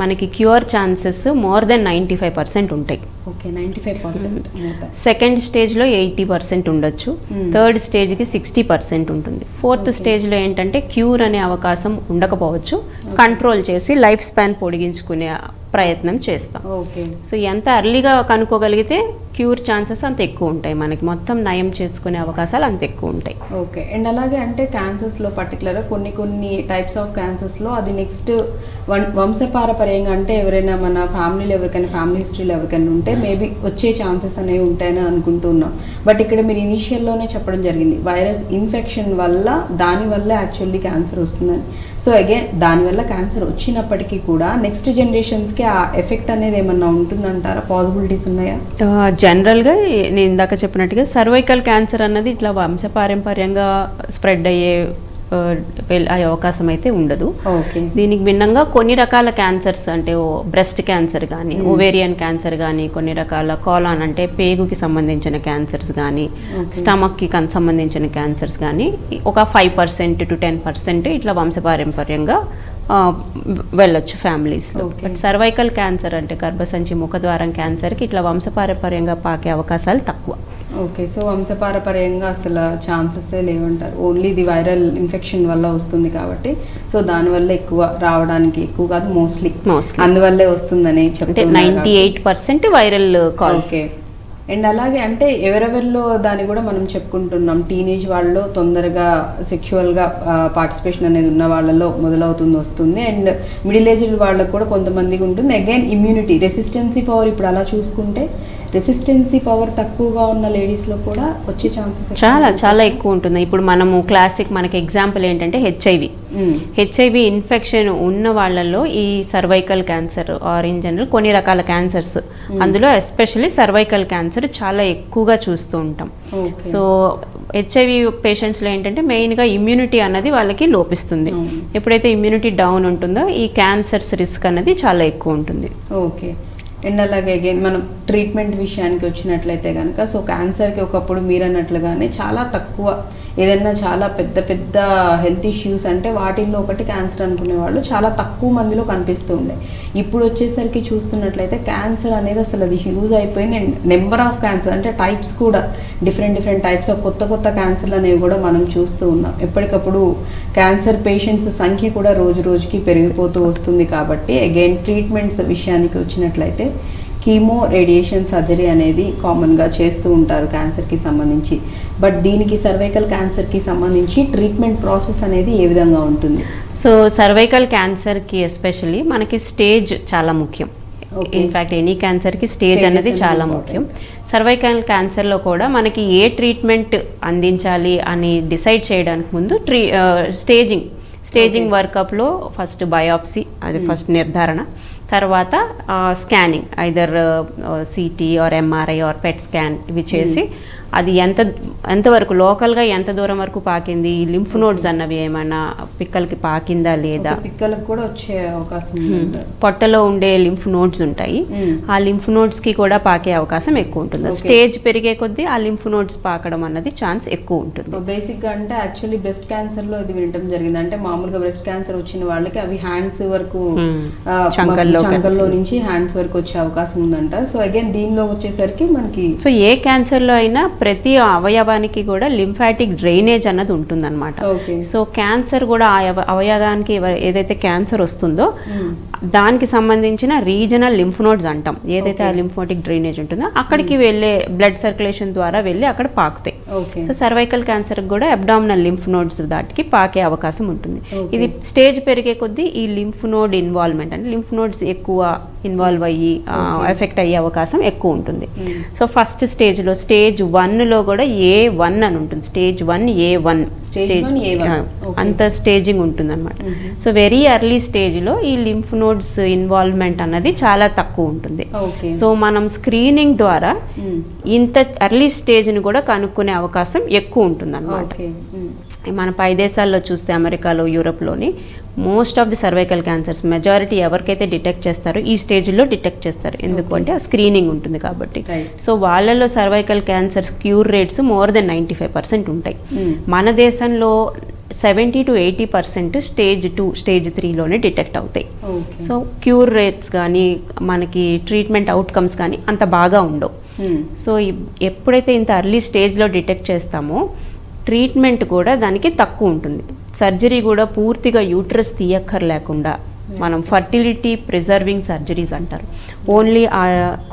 మనకి క్యూర్ ఛాన్సెస్ మోర్ దెన్ 95% ఉంటాయి. ఓకే, 95%. సెకండ్ స్టేజ్లో 80% ఉండొచ్చు, థర్డ్ స్టేజ్కి 60% ఉంటుంది. ఫోర్త్ స్టేజ్లో ఏంటంటే క్యూర్ అనే అవకాశం ఉండకపోవచ్చు, కంట్రోల్ చేసి లైఫ్ స్పాన్ పొడిగించుకునే ప్రయత్నం చేస్తాం. సో ఎంత అర్లీగా కనుక్కోగలిగితే క్యూర్ ఛాన్సెస్ అంత ఎక్కువ ఉంటాయి, మనకి మొత్తం నయం చేసుకునే అవకాశాలు అంత ఎక్కువ ఉంటాయి. ఓకే. అండ్ అలాగే అంటే క్యాన్సర్స్లో పర్టికులర్గా కొన్ని టైప్స్ ఆఫ్ క్యాన్సర్స్లో అది నెక్స్ట్ వంశపారపర్యంగా అంటే ఎవరైనా మన ఫ్యామిలీలో ఎవరికైనా ఫ్యామిలీ హిస్టరీలో ఎవరికైనా ఉంటే మేబీ వచ్చే ఛాన్సెస్ అనేవి ఉంటాయని అనుకుంటున్నాం. బట్ ఇక్కడ మీరు ఇనిషియల్లోనే చెప్పడం జరిగింది వైరస్ ఇన్ఫెక్షన్ వల్ల దానివల్ల యాక్చువల్లీ క్యాన్సర్ వస్తుందని. సో అగైన్ దానివల్ల క్యాన్సర్ వచ్చినప్పటికీ కూడా నెక్స్ట్ జనరేషన్స్కి ఆ ఎఫెక్ట్ అనేది ఏమన్నా ఉంటుందంటారా? పాసిబిలిటీస్ ఉన్నాయా? జనరల్గా నేను ఇందాక చెప్పినట్టుగా సర్వైకల్ క్యాన్సర్ అన్నది ఇట్లా వంశపారంపర్యంగా స్ప్రెడ్ అయ్యే అవకాశం అయితే ఉండదు. దీనికి భిన్నంగా కొన్ని రకాల క్యాన్సర్స్ అంటే బ్రెస్ట్ క్యాన్సర్ కానీ ఓవేరియన్ క్యాన్సర్ కానీ కొన్ని రకాల కాలాన్ అంటే పేగుకి సంబంధించిన క్యాన్సర్స్ కానీ స్టమక్కి సంబంధించిన క్యాన్సర్స్ కానీ ఒక 5% to 10% ఇట్లా వంశపారంపర్యంగా వెళ్ళొచ్చు ఫ్యామిలీస్లో. బట్ సర్వైకల్ క్యాన్సర్ అంటే గర్భసంచి ముఖద్వారం క్యాన్సర్కి ఇట్లా వంశపారంపర్యంగా పాకే అవకాశాలు తక్కువ. ఓకే. సో వంశపారపర్యంగా అసలు ఛాన్సెసే లేవంటారు, ఓన్లీ ఇది వైరల్ ఇన్ఫెక్షన్ వల్ల వస్తుంది కాబట్టి సో దానివల్ల ఎక్కువ రావడానికి ఎక్కువ కాదు మోస్ట్లీ అందువల్లే వస్తుందని చెప్తే 98% వైరల్ కాజ్. ఓకే. అండ్ అలాగే అంటే ఎవరెవరిలో దాన్ని కూడా మనం చెప్పుకుంటున్నాం, టీనేజ్ వాళ్ళలో తొందరగా సెక్షువల్గా పార్టిసిపేషన్ అనేది ఉన్న వాళ్ళలో మొదలవుతుంది వస్తుంది, అండ్ మిడిల్ ఏజ్ వాళ్ళకు కూడా కొంతమందికి ఉంటుంది. అగైన్ ఇమ్యూనిటీ రెసిస్టెన్సీ పవర్ ఇప్పుడు అలా చూసుకుంటే రెసిస్టెన్సీ పవర్ తక్కువగా ఉన్న లేడీస్లో కూడా వచ్చే ఛాన్సెస్ చాలా ఎక్కువ ఉంటుంది. ఇప్పుడు మనము క్లాసిక్ మనకి ఎగ్జాంపుల్ ఏంటంటే హెచ్ఐవి ఇన్ఫెక్షన్ ఉన్న వాళ్ళల్లో ఈ cervical cancer are in general కొన్ని రకాల క్యాన్సర్స్ అందులో ఎస్పెషల్లీ సర్వైకల్ క్యాన్సర్ చాలా ఎక్కువగా చూస్తూ ఉంటాం. సో హెచ్ఐవి పేషెంట్స్లో ఏంటంటే మెయిన్గా ఇమ్యూనిటీ అన్నది వాళ్ళకి లోపిస్తుంది. ఎప్పుడైతే ఇమ్యూనిటీ డౌన్ ఉంటుందో ఈ క్యాన్సర్స్ రిస్క్ అనేది చాలా ఎక్కువ ఉంటుంది. ఓకే. అండ్ అలాగే అగైన్ మనం ట్రీట్మెంట్ విషయానికి వచ్చినట్లయితే కనుక సో క్యాన్సర్కి ఒకప్పుడు మీరు అన్నట్లుగానే చాలా తక్కువ ఏదైనా చాలా పెద్ద హెల్త్ ఇష్యూస్ అంటే వాటిల్లో ఒకటి క్యాన్సర్ అనుకునే వాళ్ళు చాలా తక్కువ మందిలో కనిపిస్తూ ఉండే. ఇప్పుడు వచ్చేసరికి చూస్తున్నట్లయితే క్యాన్సర్ అనేది అసలు అది హ్యూజ్ అయిపోయింది. అండ్ నెంబర్ ఆఫ్ క్యాన్సర్ అంటే టైప్స్ కూడా డిఫరెంట్ టైప్స్ ఆఫ్ కొత్త క్యాన్సర్లు అనేవి కూడా మనం చూస్తూ ఉన్నాం. ఎప్పటికప్పుడు క్యాన్సర్ పేషెంట్స్ సంఖ్య కూడా రోజుకి పెరిగిపోతూ వస్తుంది. కాబట్టి అగైన్ ట్రీట్మెంట్స్ విషయానికి వచ్చినట్లయితే కీమో రేడియేషన్ సర్జరీ అనేది కామన్గా చేస్తూ ఉంటారు క్యాన్సర్కి సంబంధించి. బట్ దీనికి సర్వైకల్ క్యాన్సర్కి సంబంధించి ట్రీట్మెంట్ ప్రాసెస్ అనేది ఏ విధంగా ఉంటుంది? సో సర్వైకల్ క్యాన్సర్కి ఎస్పెషల్లీ మనకి స్టేజ్ చాలా ముఖ్యం. ఇన్ఫ్యాక్ట్ ఎనీ క్యాన్సర్కి స్టేజ్ అనేది చాలా ముఖ్యం. సర్వైకల్ క్యాన్సర్లో కూడా మనకి ఏ ట్రీట్మెంట్ అందించాలి అని డిసైడ్ చేయడానికి ముందు స్టేజింగ్ వర్కప్లో ఫస్ట్ బయాప్సీ అది ఫస్ట్ నిర్ధారణ, తర్వాత scanning either CT or MRI or PET scan ఇవి చేసి అది ఎంతవరకు లోకల్గా ఎంత దూరం వరకు పాకింది, ఈ లింఫ్ నోడ్స్ అన్నవి ఏమైనా పిక్కలకి పాకిందా లేదా, పిక్కలకు కూడా వచ్చే అవకాశం పొట్టలో ఉండే లింఫ్ నోడ్స్ ఉంటాయి, ఆ లింఫ్ నోడ్స్కి కూడా పాకే అవకాశం ఎక్కువ ఉంటుంది. స్టేజ్ పెరిగే కొద్దీ ఆ లింఫ్ నోడ్స్ పాకడం అన్నది ఛాన్స్ ఎక్కువ ఉంటుంది. బేసిక్గా అంటే యాక్చువల్లీ బ్రెస్ట్ క్యాన్సర్లో ఇది వినటం జరిగింది. అంటే మామూలుగా బ్రెస్ట్ క్యాన్సర్ వచ్చిన వాళ్ళకి అవి హ్యాండ్స్ వరకు చంకల్లో నుంచి హ్యాండ్స్ వరకు వచ్చే అవకాశం ఉందంట. సో అగైన్ దీనిలో వచ్చేసరికి మనకి సో ఏ క్యాన్సర్లో అయినా ప్రతి అవయవానికి కూడా లింఫాటిక్ డ్రైనేజ్ అన్నది ఉంటుందన్నమాట. సో క్యాన్సర్ కూడా ఆ అవయవానికి ఏదైతే క్యాన్సర్ వస్తుందో దానికి సంబంధించిన రీజనల్ లింఫ్ నోడ్స్ అంటాం. ఏదైతే ఆ లింఫాటిక్ డ్రైనేజ్ ఉంటుందో అక్కడికి వెళ్ళే బ్లడ్ సర్క్యులేషన్ ద్వారా వెళ్ళి అక్కడ పాకుతాయి. సో సర్వైకల్ క్యాన్సర్ కూడా అబ్డామినల్ లింఫ్ నోడ్స్ దాటికి పాకే అవకాశం ఉంటుంది. ఇది స్టేజ్ పెరిగే కొద్దీ ఈ లింఫ్ నోడ్ ఇన్వాల్వ్మెంట్ అంటే లింఫ్ నోడ్స్ ఎక్కువ ఇన్వాల్వ్ అయ్యి ఎఫెక్ట్ అయ్యే అవకాశం ఎక్కువ ఉంటుంది. సో ఫస్ట్ స్టేజ్లో స్టేజ్ 1లో కూడా A1 అని ఉంటుంది. స్టేజ్ 1 A1 స్టేజ్ అంత స్టేజింగ్ ఉంటుంది అనమాట. సో వెరీ ఎర్లీ స్టేజ్లో ఈ లింఫ్ నోడ్స్ ఇన్వాల్వ్మెంట్ అన్నది చాలా తక్కువ ఉంటుంది. సో మనం స్క్రీనింగ్ ద్వారా ఇంత ఎర్లీ స్టేజ్ని కూడా కనుక్కునే అవకాశం ఎక్కువ ఉంటుంది అనమాట. మన పై దేశాల్లో చూస్తే అమెరికాలో, యూరోప్లోని most of the cervical cancers majority ఎవరికైతే డిటెక్ట్ చేస్తారో ఈ స్టేజ్లో డిటెక్ట్ చేస్తారు. ఎందుకు అంటే ఆ స్క్రీనింగ్ ఉంటుంది కాబట్టి. సో వాళ్ళలో cervical cancers cure rates more than 95% ఉంటాయి. మన దేశంలో 70 to 80% స్టేజ్ 2, స్టేజ్ 3లోనే డిటెక్ట్ అవుతాయి. సో క్యూర్ రేట్స్ కానీ మనకి ట్రీట్మెంట్ అవుట్కమ్స్ కానీ అంత బాగా ఉండవు. సో ఎప్పుడైతే ఇంత ఎర్లీ స్టేజ్లో డిటెక్ట్ చేస్తామో ట్రీట్మెంట్ కూడా దానికి తక్కువ ఉంటుంది. సర్జరీ కూడా పూర్తిగా యూట్రస్ తీయక్కర్లేకుండా మనం ఫర్టిలిటీ ప్రిజర్వింగ్ సర్జరీస్ అంటారు. ఓన్లీ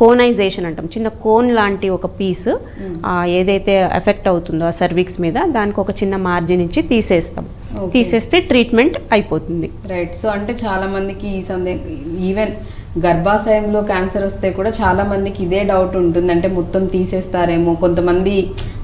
కోనైజేషన్ అంటాం, చిన్న కోన్ లాంటి ఒక పీస్ ఏదైతే ఎఫెక్ట్ అవుతుందో ఆ సర్విక్స్ మీద దానికి ఒక చిన్న మార్జిన్ ఇచ్చి తీసేస్తే ట్రీట్మెంట్ అయిపోతుంది. రైట్. సో అంటే చాలా మందికి ఈ సందేహం, ఈవెన్ గర్భాశయంలో క్యాన్సర్ వస్తే కూడా చాలా మందికి ఇదే డౌట్ ఉంటుంది. అంటే మొత్తం తీసేస్తారేమో, కొంతమంది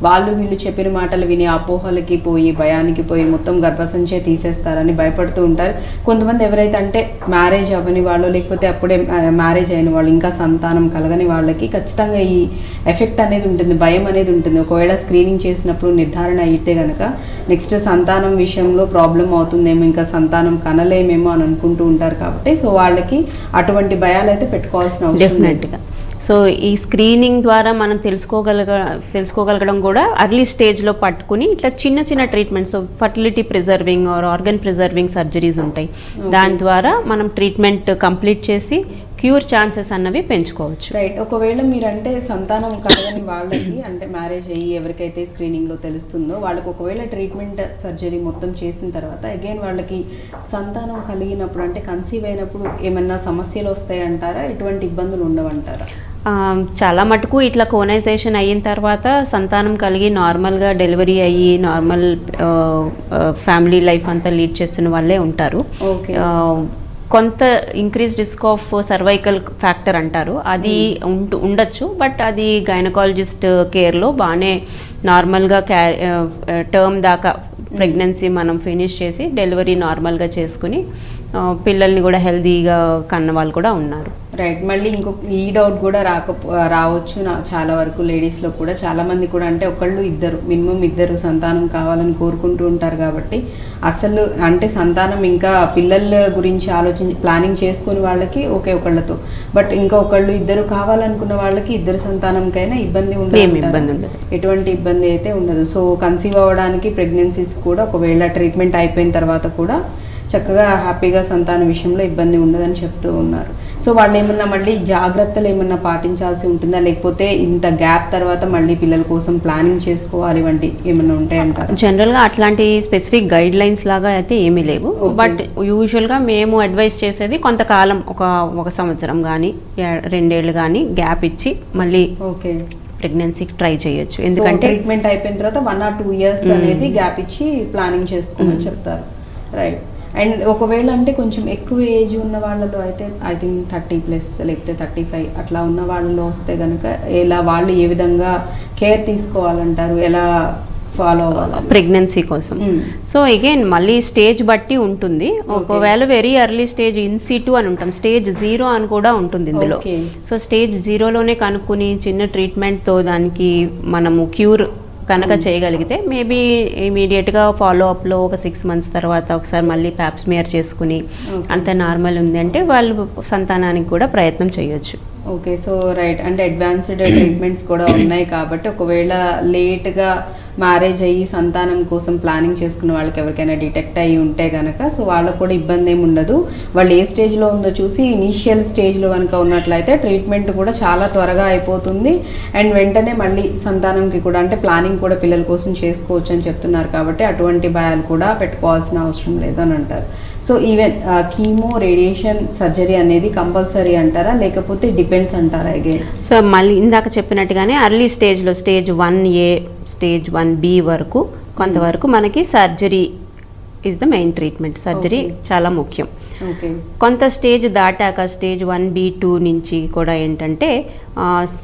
వాళ్ళు వీళ్ళు చెప్పిన మాటలు విని అపోహలకి పోయి భయానికి పోయి మొత్తం గర్భసంచే తీసేస్తారని భయపడుతూ ఉంటారు. కొంతమంది ఎవరైతే అంటే మ్యారేజ్ అవ్వని వాళ్ళు, లేకపోతే అప్పుడే మ్యారేజ్ అయిన వాళ్ళు, ఇంకా సంతానం కలగని వాళ్ళకి ఖచ్చితంగా ఈ ఎఫెక్ట్ అనేది ఉంటుంది, భయం అనేది ఉంటుంది. ఒకవేళ స్క్రీనింగ్ చేసినప్పుడు నిర్ధారణ అయితే కనుక నెక్స్ట్ సంతానం విషయంలో ప్రాబ్లం అవుతుందేమో, ఇంకా సంతానం కనలేమేమో అని అనుకుంటూ ఉంటారు. కాబట్టి సో వాళ్ళకి అటువంటి భయాలు అయితే పెట్టుకోవాల్సిన అవసరం డెఫినెట్గా. సో ఈ స్క్రీనింగ్ ద్వారా మనం తెలుసుకోగలగడం కూడా అర్లీ స్టేజ్లో పట్టుకుని ఇట్లా చిన్న చిన్న treatments, fertility preserving or organ preserving surgeries ఉంటాయి. దాని ద్వారా మనం ట్రీట్మెంట్ కంప్లీట్ చేసి క్యూర్ ఛాన్సెస్ అన్నవి పెంచుకోవచ్చు. రైట్. ఒకవేళ మీరంటే సంతానం కలగని వాళ్ళకి అంటే మ్యారేజ్ అయ్యి ఎవరికైతే స్క్రీనింగ్లో తెలుస్తుందో వాళ్ళకి ఒకవేళ ట్రీట్మెంట్ సర్జరీ మొత్తం చేసిన తర్వాత అగైన్ వాళ్ళకి సంతానం కలిగినప్పుడు అంటే కన్సీవ్ అయినప్పుడు ఏమన్నా సమస్యలు వస్తాయంటారా? ఎటువంటి ఇబ్బందులు ఉండవంటారా? చాలా మటుకు ఇట్లా కోనైజేషన్ అయిన తర్వాత సంతానం కలిగి నార్మల్గా డెలివరీ అయ్యి నార్మల్ ఫ్యామిలీ లైఫ్ అంతా లీడ్ చేస్తున్న వాళ్ళే ఉంటారు. కొంత increase risk of cervical factor అంటారు, అది ఉండొచ్చు. బట్ అది గైనకాలజిస్ట్ కేర్లో బాగానే నార్మల్గా టర్మ్ దాకా ప్రెగ్నెన్సీ మనం ఫినిష్ చేసి డెలివరీ నార్మల్గా చేసుకుని పిల్లల్ని కూడా హెల్తీగా కన్న వాళ్ళు కూడా ఉన్నారు. రైట్. మళ్ళీ ఇంకొక ఈ డౌట్ కూడా రావచ్చు చాలా వరకు లేడీస్లో కూడా. చాలామంది కూడా అంటే మినిమం ఇద్దరు సంతానం కావాలని కోరుకుంటూ ఉంటారు. కాబట్టి అసలు అంటే సంతానం ఇంకా పిల్లల గురించి ప్లానింగ్ చేసుకుని వాళ్ళకి ఒకళ్ళతో, బట్ ఇంకా ఇద్దరు కావాలనుకున్న వాళ్ళకి ఇద్దరు సంతానంకైనా ఇబ్బంది ఉండదు, ఎటువంటి ఇబ్బంది అయితే ఉండదు. సో కన్సీవ్ అవ్వడానికి ప్రెగ్నెన్సీస్ కూడా ఒకవేళ ట్రీట్మెంట్ అయిపోయిన తర్వాత కూడా చక్కగా హ్యాపీగా సంతాన విషయంలో ఇబ్బంది ఉండదని చెప్తూ ఉన్నారు. సో వాళ్ళు ఏమన్నా మళ్ళీ జాగ్రత్తలు ఏమన్నా పాటించాల్సి ఉంటుందా, లేకపోతే ఇంత గ్యాప్ తర్వాత మళ్ళీ పిల్లల కోసం ప్లానింగ్ చేసుకోవాలి వంటి ఏమన్నా ఉంటాయంటారు? జనరల్గా అట్లాంటి స్పెసిఫిక్ గైడ్ లైన్స్ లాగా అయితే ఏమీ లేవు. బట్ యూజువల్గా మేము అడ్వైస్ చేసేది కొంతకాలం ఒక సంవత్సరం కానీ 2 ఏళ్ళు కానీ గ్యాప్ ఇచ్చి మళ్ళీ ప్రెగ్నెన్సీకి ట్రై చేయొచ్చు. ఎందుకంటే ట్రీట్మెంట్ అయిపోయిన తర్వాత 1 or 2 years అనేది గ్యాప్ ఇచ్చి ప్లానింగ్ చేసుకోమని చెప్తారు. రైట్. అండ్ ఒకవేళ అంటే కొంచెం ఎక్కువ ఏజ్ ఉన్న వాళ్ళలో అయితే ఐ థింక్ 30+ లేకపోతే 35 అట్లా ఉన్న వాళ్ళలో వస్తే కనుక వాళ్ళు ఏ విధంగా కేర్ తీసుకోవాలంటారు? ఎలా ఫాలో అవ్వాలి ప్రెగ్నెన్సీ కోసం. సో అగైన్ మళ్ళీ స్టేజ్ బట్టి ఉంటుంది. ఒకవేళ వెరీ ఎర్లీ స్టేజ్ ఇన్సిటు అని ఉంటాం, స్టేజ్ 0 అని కూడా ఉంటుంది ఇందులో. సో స్టేజ్ 0లోనే కనుక్కుని చిన్న ట్రీట్మెంట్తో దానికి మనము క్యూర్ కనుక చేయగలిగితే మేబీ ఇమీడియట్గా ఫాలో అప్లో ఒక 6 months తర్వాత ఒకసారి మళ్ళీ ప్యాప్స్మియర్ చేసుకుని అంత నార్మల్ ఉంది అంటే వాళ్ళు సంతానానికి కూడా ప్రయత్నం చేయొచ్చు. ఓకే, సో రైట్, అంటే అడ్వాన్స్డ్ ట్రీట్మెంట్స్ కూడా ఉన్నాయి కాబట్టి ఒకవేళ లేట్గా మ్యారేజ్ అయ్యి సంతానం కోసం ప్లానింగ్ చేసుకున్న వాళ్ళకి ఎవరికైనా డిటెక్ట్ అయ్యి ఉంటే కనుక సో వాళ్ళకు కూడా ఇబ్బంది ఏమి ఉండదు. వాళ్ళు ఏ స్టేజ్లో ఉందో చూసి ఇనీషియల్ స్టేజ్లో కనుక ఉన్నట్లయితే ట్రీట్మెంట్ కూడా చాలా త్వరగా అయిపోతుంది అండ్ వెంటనే మళ్ళీ సంతానంకి కూడా అంటే ప్లానింగ్ కూడా పిల్లల కోసం చేసుకోవచ్చు అని చెప్తున్నారు కాబట్టి అటువంటి భయాలు కూడా పెట్టుకోవాల్సిన అవసరం లేదని అంటారు. So even chemo radiation surgery అనేది కంపల్సరీ అంటారా లేకపోతే డిపెండ్స్ అంటారా అగైన్? సో మళ్ళీ ఇందాక చెప్పినట్టుగానే అర్లీ స్టేజ్లో స్టేజ్ 1A స్టేజ్ 1B వరకు కొంతవరకు మనకి surgery is the main treatment. Surgery చాలా ముఖ్యం. కొంత స్టేజ్ దాటాక స్టేజ్ 1B2 నుంచి కూడా ఏంటంటే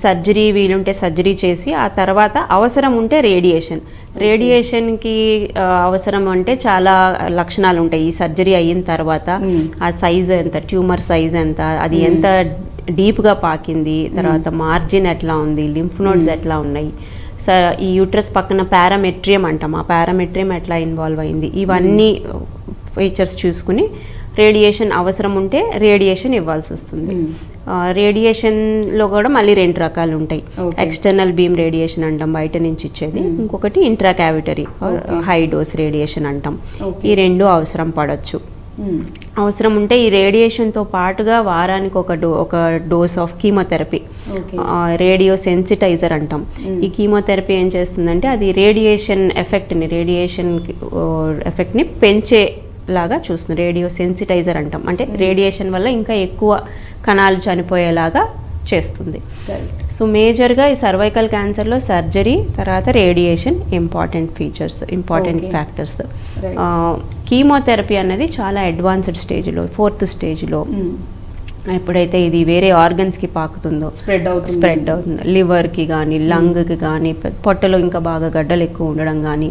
సర్జరీ వీలుంటే సర్జరీ చేసి ఆ తర్వాత అవసరం ఉంటే రేడియేషన్కి అవసరం అంటే చాలా లక్షణాలు ఉంటాయి. ఈ సర్జరీ అయిన తర్వాత ఆ సైజ్ ఎంత, ట్యూమర్ సైజ్ ఎంత, అది ఎంత డీప్గా పాకింది, తర్వాత మార్జిన్ ఎట్లా ఉంది, లింఫ్ నోడ్స్ ఎట్లా ఉన్నాయి, ఈ యూట్రస్ పక్కన పారామెట్రియం అంటాం, ఆ పారామెట్రియం ఎట్లా ఇన్వాల్వ్ అయింది, ఇవన్నీ ఫీచర్స్ చూసుకుని రేడియేషన్ అవసరం ఉంటే రేడియేషన్ ఇవ్వాల్సి వస్తుంది. రేడియేషన్లో కూడా మళ్ళీ 2 రకాలు ఉంటాయి. ఎక్స్టర్నల్ బీమ్ రేడియేషన్ అంటాం, బయట నుంచి ఇచ్చేది. ఇంకొకటి ఇంట్రా క్యావిటరీ హై డోస్ రేడియేషన్ అంటాం. ఈ 2 అవసరం పడవచ్చు. అవసరం ఉంటే ఈ రేడియేషన్తో పాటుగా వారానికి ఒక డోస్ ఆఫ్ కీమోథెరపీ, రేడియో సెన్సిటైజర్ అంటాం. ఈ కీమోథెరపీ ఏం చేస్తుందంటే అది రేడియేషన్ ఎఫెక్ట్ని పెంచేలాగా చూస్తుంది. రేడియో సెన్సిటైజర్ అంటాం, అంటే రేడియేషన్ వల్ల ఇంకా ఎక్కువ కణాలు చనిపోయేలాగా చేస్తుంది. సో మేజర్గా ఈ సర్వైకల్ క్యాన్సర్లో సర్జరీ తర్వాత radiation important features, important factors. Chemotherapy అన్నది చాలా అడ్వాన్స్డ్ స్టేజ్లో 4th స్టేజ్లో ఎప్పుడైతే ఇది వేరే ఆర్గన్స్కి పాకుతుందో స్ప్రెడ్ అవుతుంది, లివర్కి కానీ లంగ్కి కానీ పొట్టలో ఇంకా బాగా గడ్డలు ఎక్కువ ఉండడం కానీ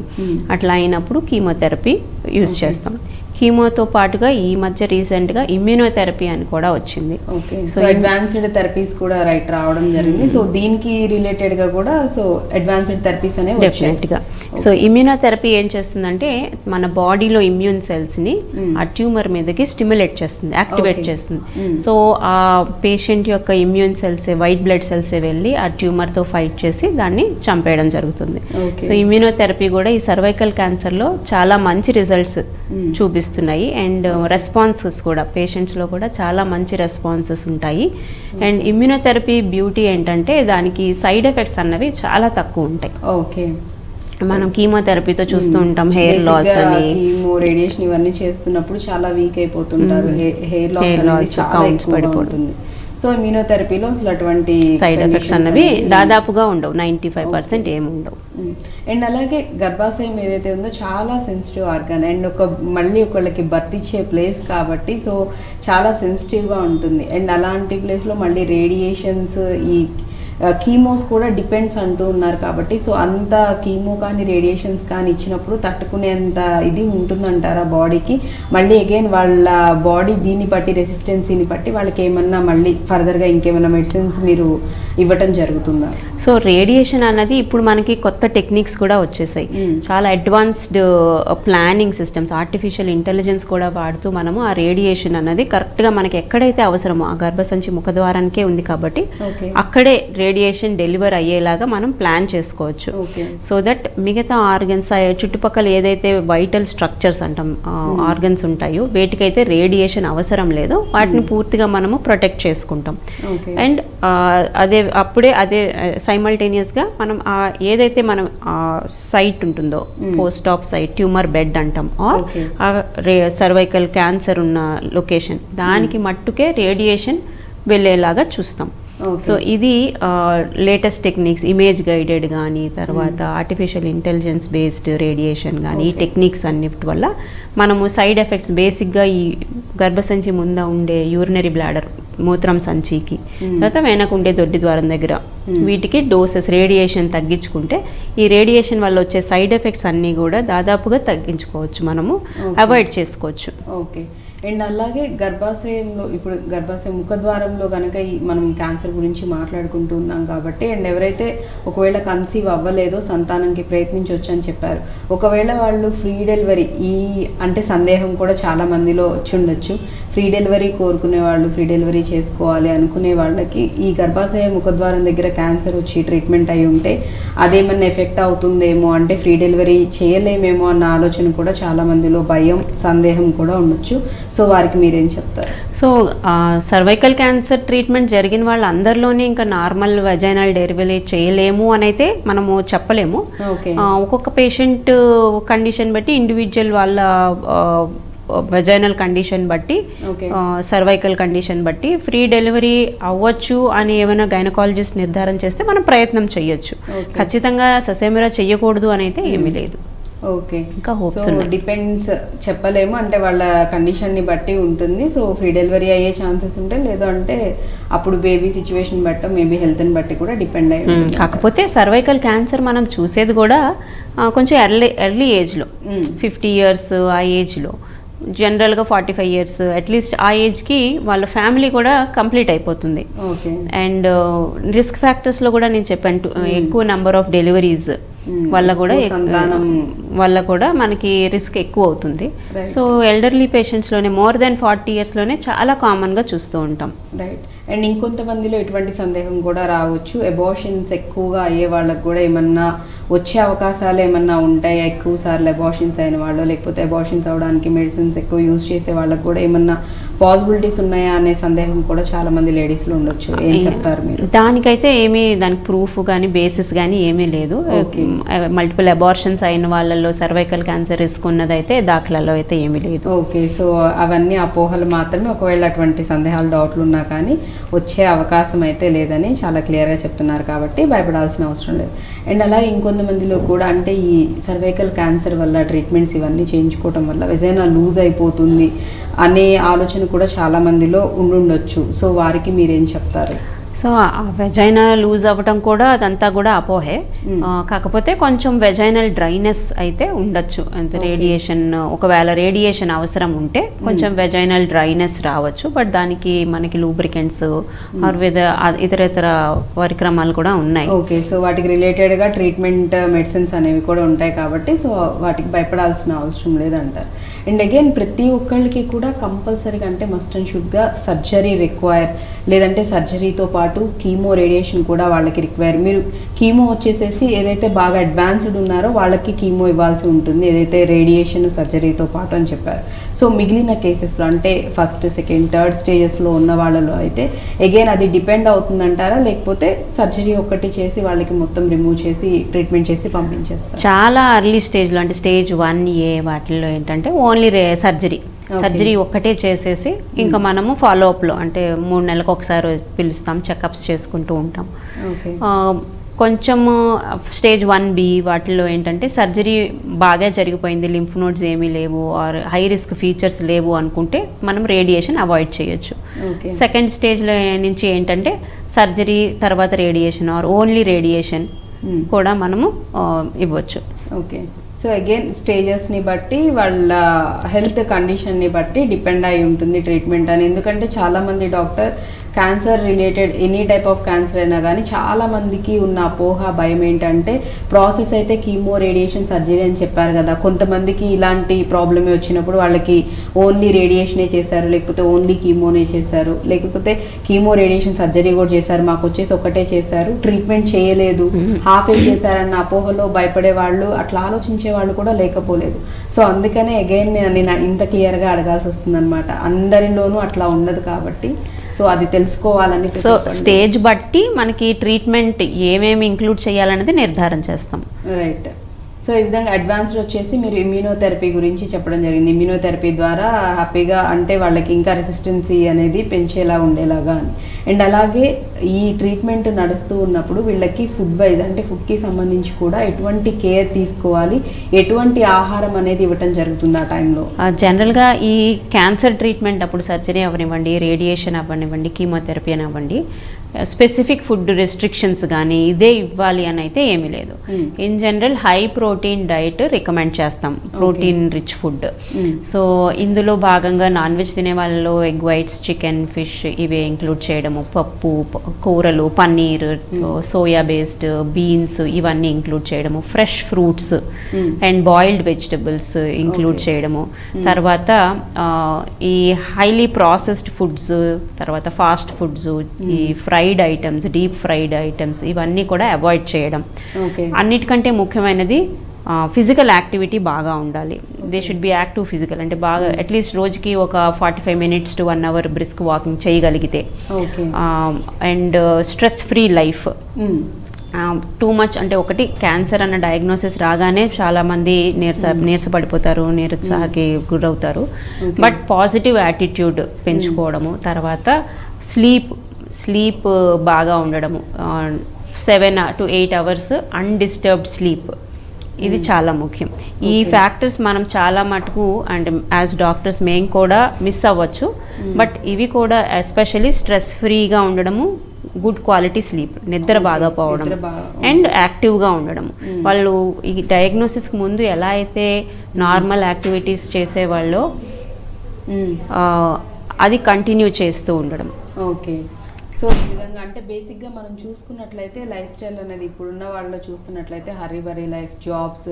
అట్లా అయినప్పుడు కీమోథెరపీ యూజ్ చేస్తాం. కీమోతో పాటుగా ఈ మధ్య రీసెంట్గా ఇమ్యూనోథెరపీ అని కూడా వచ్చింది. సో అడ్వాన్స్డ్ థెరపీస్ కూడా రావడం జరిగింది. సో దీనికి రిలేటెడ్గా కూడా సో అడ్వాన్స్డ్ థెరపీస్ అనేవి డెఫినెట్గా. సో ఇమ్యూనోథెరపీ ఏం చేస్తుందంటే మన బాడీలో ఇమ్యూన్ సెల్స్ని ఆ ట్యూమర్ మీదకి స్టిమ్యులేట్ చేస్తుంది, యాక్టివేట్ చేస్తుంది. సో ఆ పేషెంట్ యొక్క ఇమ్యూన్ సెల్సే, వైట్ బ్లడ్ సెల్సే వెళ్ళి ఆ ట్యూమర్తో ఫైట్ చేసి దాన్ని చంపేయడం జరుగుతుంది. సో ఇమ్యూనోథెరపీ కూడా ఈ సర్వైకల్ క్యాన్సర్లో చాలా మంచి రిజల్ట్స్ చూపిస్తున్నాయి అండ్ రెస్పాన్సెస్ కూడా పేషెంట్స్లో కూడా చాలా మంచి రెస్పాన్సెస్ ఉంటాయి. అండ్ ఇమ్యూనోథెరపీ బ్యూటీ ఏంటంటే దానికి సైడ్ ఎఫెక్ట్స్ అన్నవి చాలా తక్కువ ఉంటాయి. ఓకే, మనం కీమోథెరపీతో చూస్తూ ఉంటాం హెయిర్ లాస్ అని, రేడియేషన్ ఇవన్నీ చేస్తున్నప్పుడు చాలా వీక్ అయిపోతుంటారు, హెయిర్ లాస్ కౌంట్స్ పడిపోతుంది. సో ఇమ్యూనోథెరపీలో అసలు అటువంటి సైడ్ ఎఫెక్ట్స్ అన్నవి దాదాపుగా ఉండవు, 95% ఏమి ఉండవు. అండ్ అలాగే గర్భాశయం ఏదైతే ఉందో చాలా సెన్సిటివ్ ఆర్గాన్ అండ్ మళ్ళీ ఒకళ్ళకి బర్త్ ఇచ్చే ప్లేస్ కాబట్టి సో చాలా సెన్సిటివ్గా ఉంటుంది. అండ్ అలాంటి ప్లేస్లో మళ్ళీ రేడియేషన్స్, ఈ కీమోస్ కూడా డిపెండ్స్ అంటూ ఉన్నారు కాబట్టి సో అంత కీమో కానీ రేడియేషన్స్ కానీ ఇచ్చినప్పుడు తట్టుకునేంత ఇది ఉంటుందంటారా బాడీకి? మళ్ళీ అగైన్ వాళ్ళ బాడీ దీన్ని బట్టి రెసిస్టెన్సీని బట్టి వాళ్ళకి ఏమన్నా మళ్ళీ ఫర్దర్గా ఇంకేమైనా మెడిసిన్స్ మీరు ఇవ్వటం జరుగుతుందా? సో రేడియేషన్ అన్నది ఇప్పుడు మనకి కొత్త టెక్నిక్స్ కూడా వచ్చేసాయి. చాలా advanced planning systems, artificial intelligence కూడా వాడుతూ మనము ఆ రేడియేషన్ అన్నది కరెక్ట్గా మనకి ఎక్కడైతే అవసరమో ఆ గర్భసంచి ముఖద్వారానికే ఉంది కాబట్టి అక్కడే రేడియేషన్ డెలివర్ అయ్యేలాగా మనం ప్లాన్ చేసుకోవచ్చు. సో దట్ మిగతా ఆర్గన్స్ చుట్టుపక్కల ఏదైతే వైటల్ స్ట్రక్చర్స్ అంటాం ఆర్గన్స్ ఉంటాయో వేటికైతే రేడియేషన్ అవసరం లేదో వాటిని పూర్తిగా మనము ప్రొటెక్ట్ చేసుకుంటాం. అండ్ అప్పుడే సైమల్టేనియస్గా మనం ఏదైతే మనం సైట్ ఉంటుందో post of site, tumour bed అంటాం, ఆర్ సర్వైకల్ క్యాన్సర్ ఉన్న లొకేషన్ దానికి మట్టుకే రేడియేషన్ వెళ్ళేలాగా చూస్తాం. సో ఇది లేటెస్ట్ టెక్నిక్స్, ఇమేజ్ గైడెడ్ కానీ తర్వాత ఆర్టిఫిషియల్ ఇంటెలిజెన్స్ బేస్డ్ రేడియేషన్ కానీ ఈ టెక్నిక్స్ అన్నిటి వల్ల మనము సైడ్ ఎఫెక్ట్స్ బేసిక్గా ఈ గర్భసంచి ముందు ఉండే యూరినరీ బ్లాడర్ మూత్రం సంచికి, తర్వాత వెనక ఉండే దొడ్డి ద్వారం దగ్గర, వీటికి డోసెస్ రేడియేషన్ తగ్గించుకుంటే ఈ రేడియేషన్ వల్ల వచ్చే సైడ్ ఎఫెక్ట్స్ అన్నీ కూడా దాదాపుగా తగ్గించుకోవచ్చు, మనము అవాయిడ్ చేసుకోవచ్చు. ఓకే. అండ్ అలాగే గర్భాశయంలో, ఇప్పుడు గర్భాశయం ముఖద్వారంలో కనుక మనం క్యాన్సర్ గురించి మాట్లాడుకుంటూ ఉన్నాం కాబట్టి, అండ్ ఎవరైతే ఒకవేళ కన్సీవ్ అవ్వలేదో సంతానంకి ప్రయత్నించవచ్చు అని చెప్పారు, ఒకవేళ వాళ్ళు ఫ్రీ డెలివరీ అంటే సందేహం కూడా చాలా మందిలో వచ్చి ఉండొచ్చు, ఫ్రీ డెలివరీ కోరుకునే వాళ్ళు, ఫ్రీ డెలివరీ చేసుకోవాలి అనుకునే వాళ్ళకి ఈ గర్భాశయ ముఖద్వారం దగ్గర క్యాన్సర్ వచ్చి ట్రీట్మెంట్ అయి ఉంటే అదేమన్నా ఎఫెక్ట్ అవుతుందేమో, అంటే ఫ్రీ డెలివరీ చేయలేమేమో అన్న ఆలోచన కూడా చాలా మందిలో భయం, సందేహం కూడా ఉండొచ్చు. సో వారికి మీరేం చెప్తారు? సో సర్వైకల్ క్యాన్సర్ ట్రీట్మెంట్ జరిగిన వాళ్ళందరిలోనే ఇంకా నార్మల్ వెజైనల్ డెలివరీ చేయలేము అని అయితే మనము చెప్పలేము. ఒక్కొక్క పేషెంట్ కండిషన్ బట్టి, ఇండివిజువల్ వాళ్ళ వెజైనల్ కండిషన్ బట్టి, సర్వైకల్ కండిషన్ బట్టి ఫ్రీ డెలివరీ అవ్వచ్చు అని ఏమైనా గైనకాలజిస్ట్ నిర్ధారణ చేస్తే మనం ప్రయత్నం చేయొచ్చు. ఖచ్చితంగా ససేమిరా చెయ్యకూడదు అని అయితే ఏమీ లేదు. ఓకే. ఇంకా హోప్స్ డిపెండ్స్, చెప్పలేము, అంటే వాళ్ళ కండిషన్ని బట్టి ఉంటుంది. సో ఫ్రీ డెలివరీ అయ్యే ఛాన్సెస్ ఉంటాయి, లేదు అంటే అప్పుడు బేబీ సిచ్యువేషన్ బట్టి, మేబీ హెల్త్ని బట్టి కూడా డిపెండ్ అయ్యి ఉంటుంది. కాకపోతే సర్వైకల్ క్యాన్సర్ మనం చూసేది కూడా కొంచెం ఎర్లీ ఏజ్లో, 50 years ఆ ఏజ్లో, జనరల్గా 45 years అట్లీస్ట్ ఆ ఏజ్కి వాళ్ళ ఫ్యామిలీ కూడా కంప్లీట్ అయిపోతుంది. అండ్ రిస్క్ ఫ్యాక్టర్స్లో కూడా నేను చెప్పాను, ఎక్కువ నెంబర్ ఆఫ్ డెలివరీస్ వల్ల కూడా మనకి రిస్క్ ఎక్కువ అవుతుంది. సో ఎల్డర్లీ పేషెంట్స్లోనే మోర్ దెన్ 40 yearsలోనే చాలా కామన్గా చూస్తూ ఉంటాం. రైట్. అండ్ ఇంకొంతమందిలో ఎటువంటి సందేహం కూడా రావచ్చు, అబార్షన్స్ ఎక్కువగా అయ్యే వాళ్ళకి కూడా ఏమన్నా వచ్చే అవకాశాలు ఏమన్నా ఉంటాయా, ఎక్కువ సార్లు అబార్షన్స్ అయిన వాళ్ళు, లేకపోతే అబార్షన్స్ అవడానికి మెడిసిన్స్ ఎక్కువ యూజ్ చేసే వాళ్ళకి కూడా ఏమన్నా పాసిబిలిటీస్ ఉన్నాయా అనే సందేహం కూడా చాలా మంది లేడీస్లో ఉండొచ్చు. ఏం చెప్తారు మీరు? దానికైతే దానికి ప్రూఫ్ కానీ బేసిస్ కానీ ఏమీ లేదు. మల్టిపుల్ అబార్షన్స్ అయిన వాళ్ళలో సర్వైకల్ క్యాన్సర్ రిస్క్ ఉన్నదైతే దాఖలాలో అయితే ఏమీ లేదు. ఓకే. సో అవన్నీ అపోహలు మాత్రమే, ఒకవేళ అటువంటి సందేహాలు, డౌట్లు ఉన్నా కానీ వచ్చే అవకాశం అయితే లేదని చాలా క్లియర్గా చెప్తున్నారు, కాబట్టి భయపడాల్సిన అవసరం లేదు. అండ్ అలా ఇంకొంతమందిలో కూడా, అంటే ఈ సర్వైకల్ క్యాన్సర్ వల్ల ట్రీట్మెంట్స్ ఇవన్నీ చేయించుకోవటం వల్ల వెజైనా లూజ్ అయిపోతుంది అనే ఆలోచన కూడా చాలా మందిలో ఉండుండొచ్చు. సో వారికి మీరేం చెప్తారు? సో ఆ వెజైనా లూజ్ అవ్వటం కూడా అదంతా కూడా అపోహే. కాకపోతే కొంచెం వెజైనల్ డ్రైనెస్ అయితే ఉండొచ్చు. అంటే రేడియేషన్, ఒకవేళ రేడియేషన్ అవసరం ఉంటే కొంచెం వెజైనల్ డ్రైనెస్ రావచ్చు. బట్ దానికి మనకి లూబ్రికెంట్స్ ఆర్ ఇతర పరిక్రమాలు కూడా ఉన్నాయి. ఓకే. సో వాటికి రిలేటెడ్గా ట్రీట్మెంట్ మెడిసిన్స్ అనేవి కూడా ఉంటాయి కాబట్టి సో వాటికి భయపడాల్సిన అవసరం లేదంటారు. అండ్ అగైన్ ప్రతి ఒక్కళ్ళకి కూడా కంపల్సరీగా, అంటే మస్ట్ అండ్ షుడ్గా సర్జరీ రిక్వైర్, లేదంటే సర్జరీతో పాటు కీమో రేడియేషన్ కూడా వాళ్ళకి రిక్వైర్. మీరు కీమో వచ్చేసేసి ఏదైతే బాగా అడ్వాన్స్డ్ ఉన్నారో వాళ్ళకి కీమో ఇవ్వాల్సి ఉంటుంది, ఏదైతే రేడియేషన్ సర్జరీతో పాటు అని చెప్పారు. సో మిగిలిన కేసెస్లో, అంటే ఫస్ట్, సెకండ్, థర్డ్ స్టేజెస్లో ఉన్న వాళ్ళలో అయితే అగైన్ అది డిపెండ్ అవుతుందంటారా, లేకపోతే సర్జరీ ఒక్కటి చేసి వాళ్ళకి మొత్తం రిమూవ్ చేసి ట్రీట్మెంట్ చేసి పంపించేస్తారు? చాలా అర్లీ స్టేజ్లో, అంటే స్టేజ్ 1A వాటిల్లో ఏంటంటే ఓన్లీ సర్జరీ ఒక్కటే చేసేసి ఇంకా మనము ఫాలోఅప్లో, అంటే 3 నెలలకు ఒకసారి పిలుస్తాం, చెకప్స్ చేసుకుంటూ ఉంటాం. కొంచెము స్టేజ్ 1B వాటిల్లో ఏంటంటే సర్జరీ బాగా జరిగిపోయింది, లింఫ్ నోడ్స్ ఏమీ లేవు ఆర్ హై రిస్క్ ఫీచర్స్ లేవు అనుకుంటే మనం రేడియేషన్ అవాయిడ్ చేయొచ్చు. సెకండ్ స్టేజ్లో నుంచి ఏంటంటే సర్జరీ తర్వాత రేడియేషన్ ఆర్ ఓన్లీ రేడియేషన్ కూడా మనము ఇవ్వచ్చు. ఓకే. సో అగైన్ స్టేజెస్ని బట్టి, వాళ్ళ హెల్త్ కండిషన్ని బట్టి డిపెండ్ అయి ఉంటుంది ట్రీట్మెంట్ అని. ఎందుకంటే చాలామంది doctor cancer related any type of cancer అయినా కానీ చాలామందికి ఉన్న అపోహ, భయం ఏంటంటే ప్రాసెస్ అయితే కీమో రేడియేషన్ సర్జరీ అని చెప్పారు కదా, కొంతమందికి ఇలాంటి ప్రాబ్లమే వచ్చినప్పుడు వాళ్ళకి ఓన్లీ రేడియేషనే చేశారు, లేకపోతే ఓన్లీ కీమోనే చేశారు, లేకపోతే కీమో రేడియేషన్ సర్జరీ కూడా చేశారు, మాకు వచ్చేసి ఒకటే చేశారు, ట్రీట్మెంట్ చేయలేదు, హాఫే చేశారన్న అపోహలో భయపడే వాళ్ళు, అట్లా ఆలోచించే వాళ్ళు కూడా లేకపోలేదు. సో అందుకనే అగైన్ నేను ఇంత క్లియర్గా అడగాల్సి వస్తుంది అనమాట. అందరిలోనూ అట్లా ఉండదు కాబట్టి సో అది తెలుసుకోవాలని. సో స్టేజ్ బట్టి మనకి ట్రీట్మెంట్ ఏమేమి ఇంక్లూడ్ చేయాలనేది నిర్ధారణ చేస్తాం. రైట్. సో ఈ విధంగా అడ్వాన్స్డ్ వచ్చేసి మీరు ఇమ్యూనోథెరపీ గురించి చెప్పడం జరిగింది. ఇమ్యూనోథెరపీ ద్వారా హ్యాపీగా అంటే వాళ్ళకి ఇంకా రెసిస్టెన్సీ అనేది పెంచేలా ఉండేలాగా అని. అండ్ అలాగే ఈ ట్రీట్మెంట్ నడుస్తూ ఉన్నప్పుడు వీళ్ళకి ఫుడ్ వైజ్ అంటే ఫుడ్కి సంబంధించి కూడా ఎటువంటి కేర్ తీసుకోవాలి, ఎటువంటి ఆహారం అనేది ఇవ్వటం జరుగుతుంది ఆ టైంలో? జనరల్గా ఈ క్యాన్సర్ ట్రీట్మెంట్ అప్పుడు సర్జరీ అవ్వనివ్వండి, రేడియేషన్ అవ్వనివ్వండి, కీమోథెరపీ అవ్వండి, స్పెసిఫిక్ ఫుడ్ రెస్ట్రిక్షన్స్ కానీ ఇదే ఇవ్వాలి అని అయితే ఏమీ లేదు. In general high protein diet recommend చేస్తాం, ప్రోటీన్ రిచ్ ఫుడ్. సో ఇందులో భాగంగా నాన్ వెజ్ తినే వాళ్ళలో ఎగ్ వైట్స్, చికెన్, ఫిష్ ఇవే ఇంక్లూడ్ చేయడము, పప్పు, కూరలు, పన్నీర్, సోయా బేస్డ్, బీన్స్ ఇవన్నీ ఇంక్లూడ్ చేయడము, fresh fruits and boiled vegetables include చేయడము. తర్వాత ఈ హైలీ ప్రాసెస్డ్ ఫుడ్స్, తర్వాత ఫాస్ట్ ఫుడ్స్, ఈ fried items, deep fried items ఇవన్నీ కూడా అవాయిడ్ చేయడం. అన్నిటికంటే ముఖ్యమైనది ఫిజికల్ యాక్టివిటీ బాగా ఉండాలి. They should be active physical, అంటే బాగా అట్లీస్ట్ రోజుకి ఒక 45 minutes to 1 hour brisk walking చేయగలిగితే. And stress free life. Too much అంటే ఒకటి క్యాన్సర్ అన్న డయాగ్నోసిస్ రాగానే చాలామంది నీరసపడిపోతారు, నిరుత్సాహకి గురవుతారు. బట్ పాజిటివ్ యాటిట్యూడ్ పెంచుకోవడము, తర్వాత స్లీప్ బాగా ఉండడము, 7 to 8 hours అన్డిస్టర్బ్డ్ స్లీప్, ఇది చాలా ముఖ్యం. ఈ ఫ్యాక్టర్స్ మనం చాలా మటుకు అంటే యాజ్ డాక్టర్స్ మేము కూడా మిస్ అవ్వచ్చు. బట్ ఇవి కూడా ఎస్పెషల్లీ స్ట్రెస్ ఫ్రీగా ఉండడము, గుడ్ క్వాలిటీ స్లీప్, నిద్ర బాగా పోవడం అండ్ యాక్టివ్గా ఉండడం. వాళ్ళు ఈ డయాగ్నోసిస్కి ముందు ఎలా అయితే నార్మల్ యాక్టివిటీస్ చేసేవాళ్ళో అది కంటిన్యూ చేస్తూ ఉండడం. ఓకే. సో ఈ విధంగా అంటే బేసిక్గా మనం చూసుకున్నట్లయితే లైఫ్ స్టైల్ అనేది ఇప్పుడున్న వాళ్ళలో చూస్తున్నట్లయితే హరీ బరీ లైఫ్, జాబ్స్,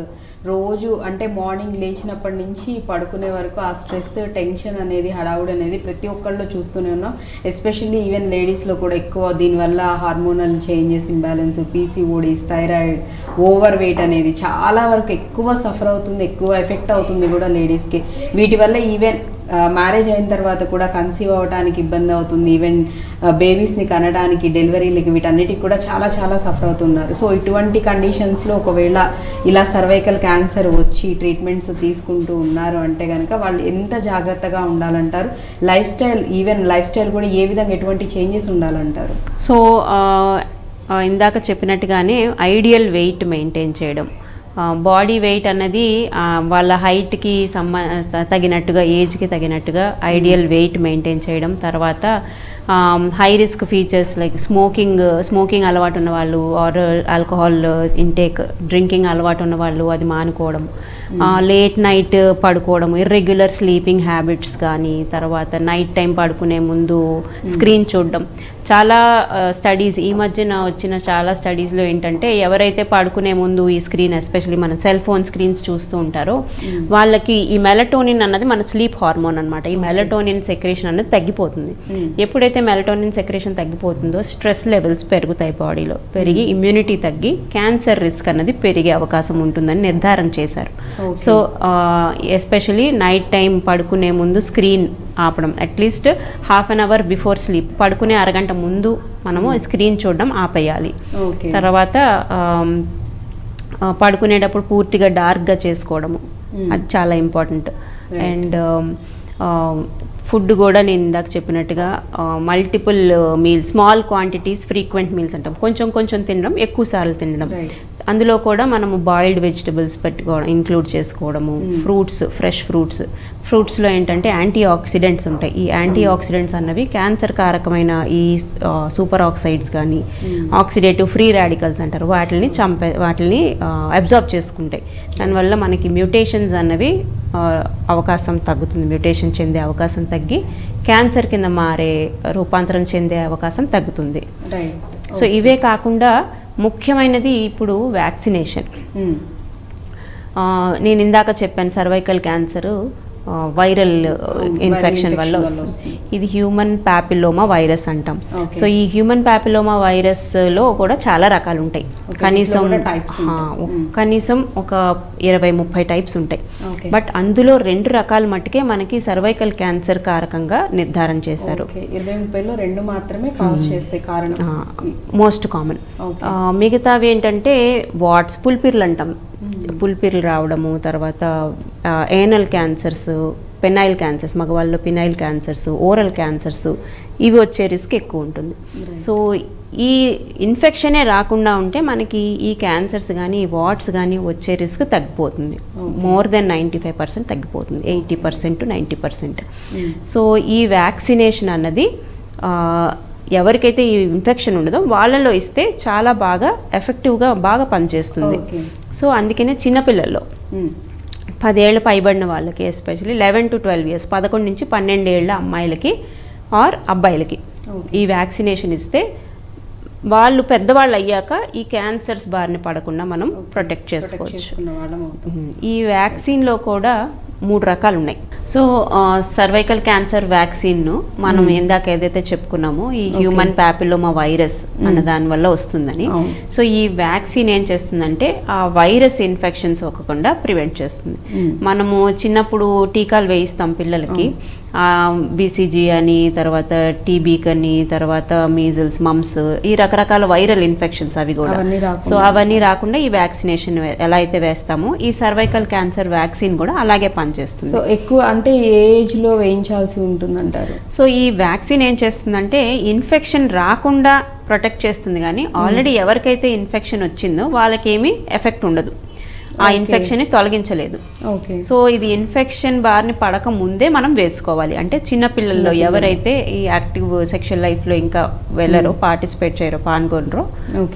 రోజు అంటే మార్నింగ్ లేచినప్పటి నుంచి పడుకునే వరకు ఆ స్ట్రెస్, టెన్షన్ అనేది, హడావుడి అనేది ప్రతి ఒక్కళ్ళు చూస్తూనే ఉన్నాం. ఎస్పెషల్లీ ఈవెన్ లేడీస్లో కూడా ఎక్కువ దీనివల్ల hormonal changes, imbalance, PCODs, thyroid, over weight అనేది చాలా వరకు ఎక్కువ సఫర్ అవుతుంది, ఎక్కువ ఎఫెక్ట్ అవుతుంది కూడా లేడీస్కి. వీటి వల్ల ఈవెన్ మ్యారేజ్ అయిన తర్వాత కూడా కన్సీవ్ అవ్వడానికి ఇబ్బంది అవుతుంది, ఈవెన్ బేబీస్ని కనడానికి, డెలివరీలకి, వీటన్నిటికి కూడా చాలా చాలా సఫర్ అవుతున్నారు. సో ఇటువంటి కండిషన్స్లో ఒకవేళ ఇలా సర్వైకల్ క్యాన్సర్ వచ్చి ట్రీట్మెంట్స్ తీసుకుంటూ ఉన్నారు అంటే కనుక వాళ్ళు ఎంత జాగ్రత్తగా ఉండాలంటారు? లైఫ్ స్టైల్ కూడా ఏ విధంగా ఎటువంటి చేంజెస్ ఉండాలంటారు? సో ఇందాక చెప్పినట్టుగానే ఐడియల్ వెయిట్ మెయింటైన్ చేయడం, బాడీ వెయిట్ అన్నది వాళ్ళ హైట్కి తగినట్టుగా, ఏజ్కి తగినట్టుగా ఐడియల్ వెయిట్ మెయింటైన్ చేయడం. తర్వాత high risk features like smoking అలవాటు ఉన్న వాళ్ళు, ఆర్ ఆల్కహాల్ ఇంటేక్, డ్రింకింగ్ అలవాటు ఉన్న వాళ్ళు అది మానుకోవడం, లేట్ నైట్ పడుకోవడం, ఇర్రెగ్యులర్ స్లీపింగ్ హ్యాబిట్స్ కానీ, తర్వాత నైట్ టైం పడుకునే ముందు స్క్రీన్ చూడడం. చాలా స్టడీస్ ఈ మధ్యన వచ్చిన చాలా స్టడీస్లో ఏంటంటే ఎవరైతే పడుకునే ముందు ఈ స్క్రీన్, ఎస్పెషల్లీ మన సెల్ ఫోన్ స్క్రీన్స్ చూస్తూ ఉంటారో వాళ్ళకి ఈ మెలటోనిన్ అన్నది మన స్లీప్ హార్మోన్ అనమాట. ఈ మెలటోనిన్ సెక్రేషన్ అనేది తగ్గిపోతుంది. ఎప్పుడైతే మెలటోనిన్ సెక్రేషన్ తగ్గిపోతుందో స్ట్రెస్ లెవెల్స్ పెరుగుతాయి బాడీలో, పెరిగి ఇమ్యూనిటీ తగ్గి క్యాన్సర్ రిస్క్ అన్నది పెరిగే అవకాశం ఉంటుందని నిర్ధారణ చేశారు. సో ఎస్పెషలీ నైట్ టైం పడుకునే ముందు స్క్రీన్ ఆపడం, at least half an hour before sleep, పడుకునే అరగంట ముందు మనము స్క్రీన్ చూడడం ఆపేయాలి. తర్వాత పడుకునేటప్పుడు పూర్తిగా డార్క్గా చేసుకోవడము, అది చాలా ఇంపార్టెంట్. అండ్ ఫుడ్ కూడా నేను ఇందాక చెప్పినట్టుగా multiple meals, small quantities, frequent meals అంటాం, కొంచెం కొంచెం తినడం, ఎక్కువ సార్లు తినడం. అందులో కూడా మనము బాయిల్డ్ వెజిటబుల్స్ పెట్టుకోవడం, ఇంక్లూడ్ చేసుకోవడము, ఫ్రూట్స్, ఫ్రెష్ ఫ్రూట్స్లో ఏంటంటే యాంటీ ఆక్సిడెంట్స్ ఉంటాయి. ఈ యాంటీ ఆక్సిడెంట్స్ అన్నవి క్యాన్సర్ కారకమైన ఈ సూపర్ ఆక్సైడ్స్ కానీ, ఆక్సిడేటివ్ ఫ్రీ రాడికల్స్ అంటారు, వాటిని అబ్జార్బ్ చేసుకుంటాయి. దానివల్ల మనకి మ్యూటేషన్స్ అన్నవి అవకాశం తగ్గుతుంది, మ్యూటేషన్ చెందే అవకాశం తగ్గి క్యాన్సర్ కింద రూపాంతరం చెందే అవకాశం తగ్గుతుంది. సో ఇవే కాకుండా ముఖ్యమైనది ఇప్పుడు వ్యాక్సినేషన్. నేను ఇందాక చెప్పాను సర్వైకల్ క్యాన్సర్ వైరల్ ఇన్ఫెక్షన్ వల్ల వస్తుంది. ఇది హ్యూమన్ ప్యాపిలోమా వైరస్ అంటాం. సో ఈ హ్యూమన్ ప్యాపిలోమా వైరస్లో కూడా చాలా రకాలు ఉంటాయి, కనీసం ఒక 20-30 టైప్స్ ఉంటాయి. బట్ అందులో 2 రకాలు మట్టుకే మనకి సర్వైకల్ క్యాన్సర్ కారకంగా నిర్ధారణ చేశారు. 20-30లో 2 మాత్రమే కాజ్ చేస్తాయి కారణం, మోస్ట్ కామన్. మిగతావి ఏంటంటే పుల్పిర్లు అంటాం, పులిపిర్లు రావడము, తర్వాత ఏనల్ క్యాన్సర్స్, పెనైల్ క్యాన్సర్స్, మగవాళ్ళలో పినైల్ క్యాన్సర్స్, ఓరల్ క్యాన్సర్స్, ఇవి వచ్చే రిస్క్ ఎక్కువ ఉంటుంది. సో ఈ ఇన్ఫెక్షనే రాకుండా ఉంటే మనకి ఈ క్యాన్సర్స్ కానీ ఈ వాట్స్ కానీ వచ్చే రిస్క్ తగ్గిపోతుంది. మోర్ దెన్ 95% తగ్గిపోతుంది, 80% to 90%. సో ఈ వ్యాక్సినేషన్ అన్నది ఎవరికైతే ఈ ఇన్ఫెక్షన్ ఉండదో వాళ్ళలో ఇస్తే చాలా బాగా ఎఫెక్టివ్గా బాగా పనిచేస్తుంది. సో అందుకనే చిన్నపిల్లల్లో 10 ఏళ్ళు పైబడిన వాళ్ళకి, ఎస్పెషల్లీ 11 to 12 years, 11 నుంచి 12 ఏళ్ళ అమ్మాయిలకి ఆర్ అబ్బాయిలకి ఈ వ్యాక్సినేషన్ ఇస్తే వాళ్ళు పెద్దవాళ్ళు అయ్యాక ఈ క్యాన్సర్స్ బారిన పడకుండా మనం ప్రొటెక్ట్ చేసుకోవచ్చు. ఈ వ్యాక్సిన్లో కూడా 3 రకాలు ఉన్నాయి. సో సర్వైకల్ క్యాన్సర్ వ్యాక్సిన్ను మనం ఇందాక ఏదైతే చెప్పుకున్నామో ఈ హ్యూమన్ ప్యాపిలోమా వైరస్ అన్న దాని వల్ల వస్తుందని. సో ఈ వ్యాక్సిన్ ఏం చేస్తుందంటే ఆ వైరస్ ఇన్ఫెక్షన్స్ అవ్వకుండా ప్రివెంట్ చేస్తుంది. మనము చిన్నప్పుడు టీకాలు వేయిస్తాం పిల్లలకి, బీసీజీ అని, తర్వాత టీబీకి అని, తర్వాత మీజిల్స్, మమ్స్, ఈ రకరకాల వైరల్ ఇన్ఫెక్షన్స్ అవి కూడా. సో అవన్నీ రాకుండా ఈ వ్యాక్సినేషన్ ఎలా అయితే వేస్తామో ఈ సర్వైకల్ క్యాన్సర్ వ్యాక్సిన్ కూడా అలాగే పనిచేస్తుంది. సో ఎక్కువ అంటే ఏ ఏజ్ లో వేయించాల్సి ఉంటుందంటారు? సో ఈ వ్యాక్సిన్ ఏం చేస్తుందంటే ఇన్ఫెక్షన్ రాకుండా ప్రొటెక్ట్ చేస్తుంది, కానీ ఆల్రెడీ ఎవరికైతే ఇన్ఫెక్షన్ వచ్చిందో వాళ్ళకి ఏమీ ఎఫెక్ట్ ఉండదు, ఆ ఇన్ఫెక్షన్ ని తొలగించలేదు. సో ఇది ఇన్ఫెక్షన్ బారిన పడక ముందే మనం వేసుకోవాలి. అంటే చిన్నపిల్లల్లో ఎవరైతే ఈ యాక్టివ్ సెక్షువల్ లైఫ్ లో ఇంకా వెళ్ళరో, పార్టిసిపేట్ చేయరో, పాల్గొనరో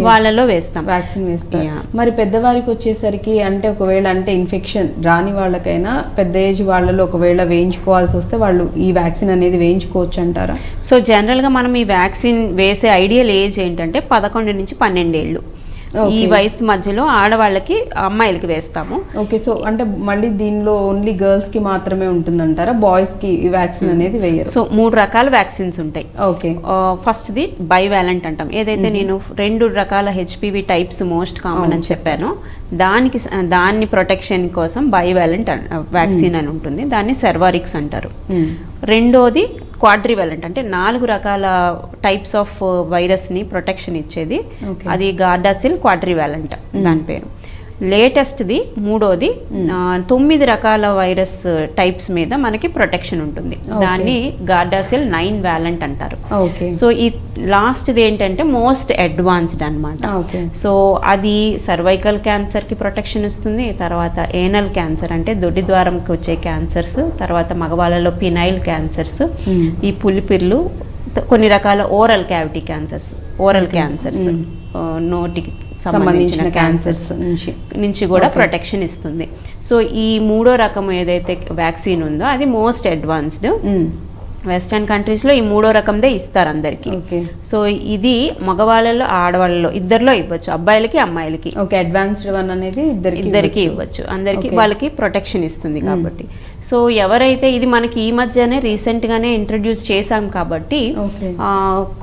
వాళ్ళలో వేస్తాం, వ్యాక్సిన్ వేస్తాం. మరి పెద్దవారికి వచ్చేసరికి అంటే ఒకవేళ అంటే ఇన్ఫెక్షన్ రాని వాళ్ళకైనా పెద్ద ఏజ్ వాళ్ళలో ఒకవేళ వేయించుకోవాల్సి వస్తే వాళ్ళు ఈ వ్యాక్సిన్ అనేది వేయించుకోవచ్చు అంటారా? సో జనరల్ గా మనం ఈ వ్యాక్సిన్ వేసే ఐడియల్ ఏజ్ ఏంటంటే 11 నుంచి 12 ఏళ్ళు. ఈ వయసు మధ్యలో ఆడవాళ్ళకి, అమ్మాయిలకి వేస్తాము. ఓకే. సో అంటే మళ్ళీ దీనిలో ఓన్లీ గర్ల్స్ కి మాత్రమే ఉంటుందంటారా, బాయ్స్ కి ఈ వ్యాక్సిన్ అనేది వేయరు? సో 3 రకాల వ్యాక్సిన్స్ ఉంటాయి. ఓకే. ఫస్ట్ ది బైవాలెంట్ అంటాం. ఏదైతే నేను 2 రకాల హెచ్పివి టైప్స్ మోస్ట్ కామన్ అని చెప్పానో దాన్ని ప్రొటెక్షన్ కోసం బైవాలెంట్ వ్యాక్సిన్ అని ఉంటుంది, దాన్ని సెర్వారిక్స్ అంటారు. రెండోది క్వాడ్రివాలెంట్, అంటే 4 రకాల టైప్స్ ఆఫ్ వైరస్ని ప్రొటెక్షన్ ఇచ్చేది, అది గార్డాసిల్ క్వాడ్రివాలెంట్ దాని పేరు. లేటెస్ట్ది మూడోది 9 రకాల వైరస్ టైప్స్ మీద మనకి ప్రొటెక్షన్ ఉంటుంది, దాన్ని గార్డాసిల్ 9 వ్యాలెంట్ అంటారు. సో ఈ లాస్ట్ది ఏంటంటే మోస్ట్ అడ్వాన్స్డ్ అనమాట. సో అది సర్వైకల్ క్యాన్సర్కి ప్రొటెక్షన్ ఇస్తుంది, తర్వాత ఏనల్ క్యాన్సర్ అంటే దొడ్డి ద్వారంకి వచ్చే క్యాన్సర్స్, తర్వాత మగవాళ్ళలో పినైల్ క్యాన్సర్స్, ఈ పులిపిర్లు, కొన్ని రకాల oral cavity cancers, oral cancers, నోటికి సంబంధించిన క్యాన్సర్స్ నుంచి కూడా ప్రొటెక్షన్ ఇస్తుంది. సో ఈ 3వ రకం ఏదైతే వ్యాక్సిన్ ఉందో అది మోస్ట్ అడ్వాన్స్డ్. వెస్టర్న్ కంట్రీస్లో ఈ 3వ రకందే ఇస్తారు అందరికి. సో ఇది మగవాళ్ళలో ఆడవాళ్ళలో ఇద్దరిలో ఇవ్వచ్చు, అబ్బాయిలకి అమ్మాయిలకి. అడ్వాన్స్డ్ వన్ అనేది ఇద్దరికి ఇవ్వచ్చు, అందరికి వాళ్ళకి ప్రొటెక్షన్ ఇస్తుంది కాబట్టి. సో ఎవరైతే ఇది మనకి ఈ మధ్యనే రీసెంట్గానే ఇంట్రడ్యూస్ చేశాం కాబట్టి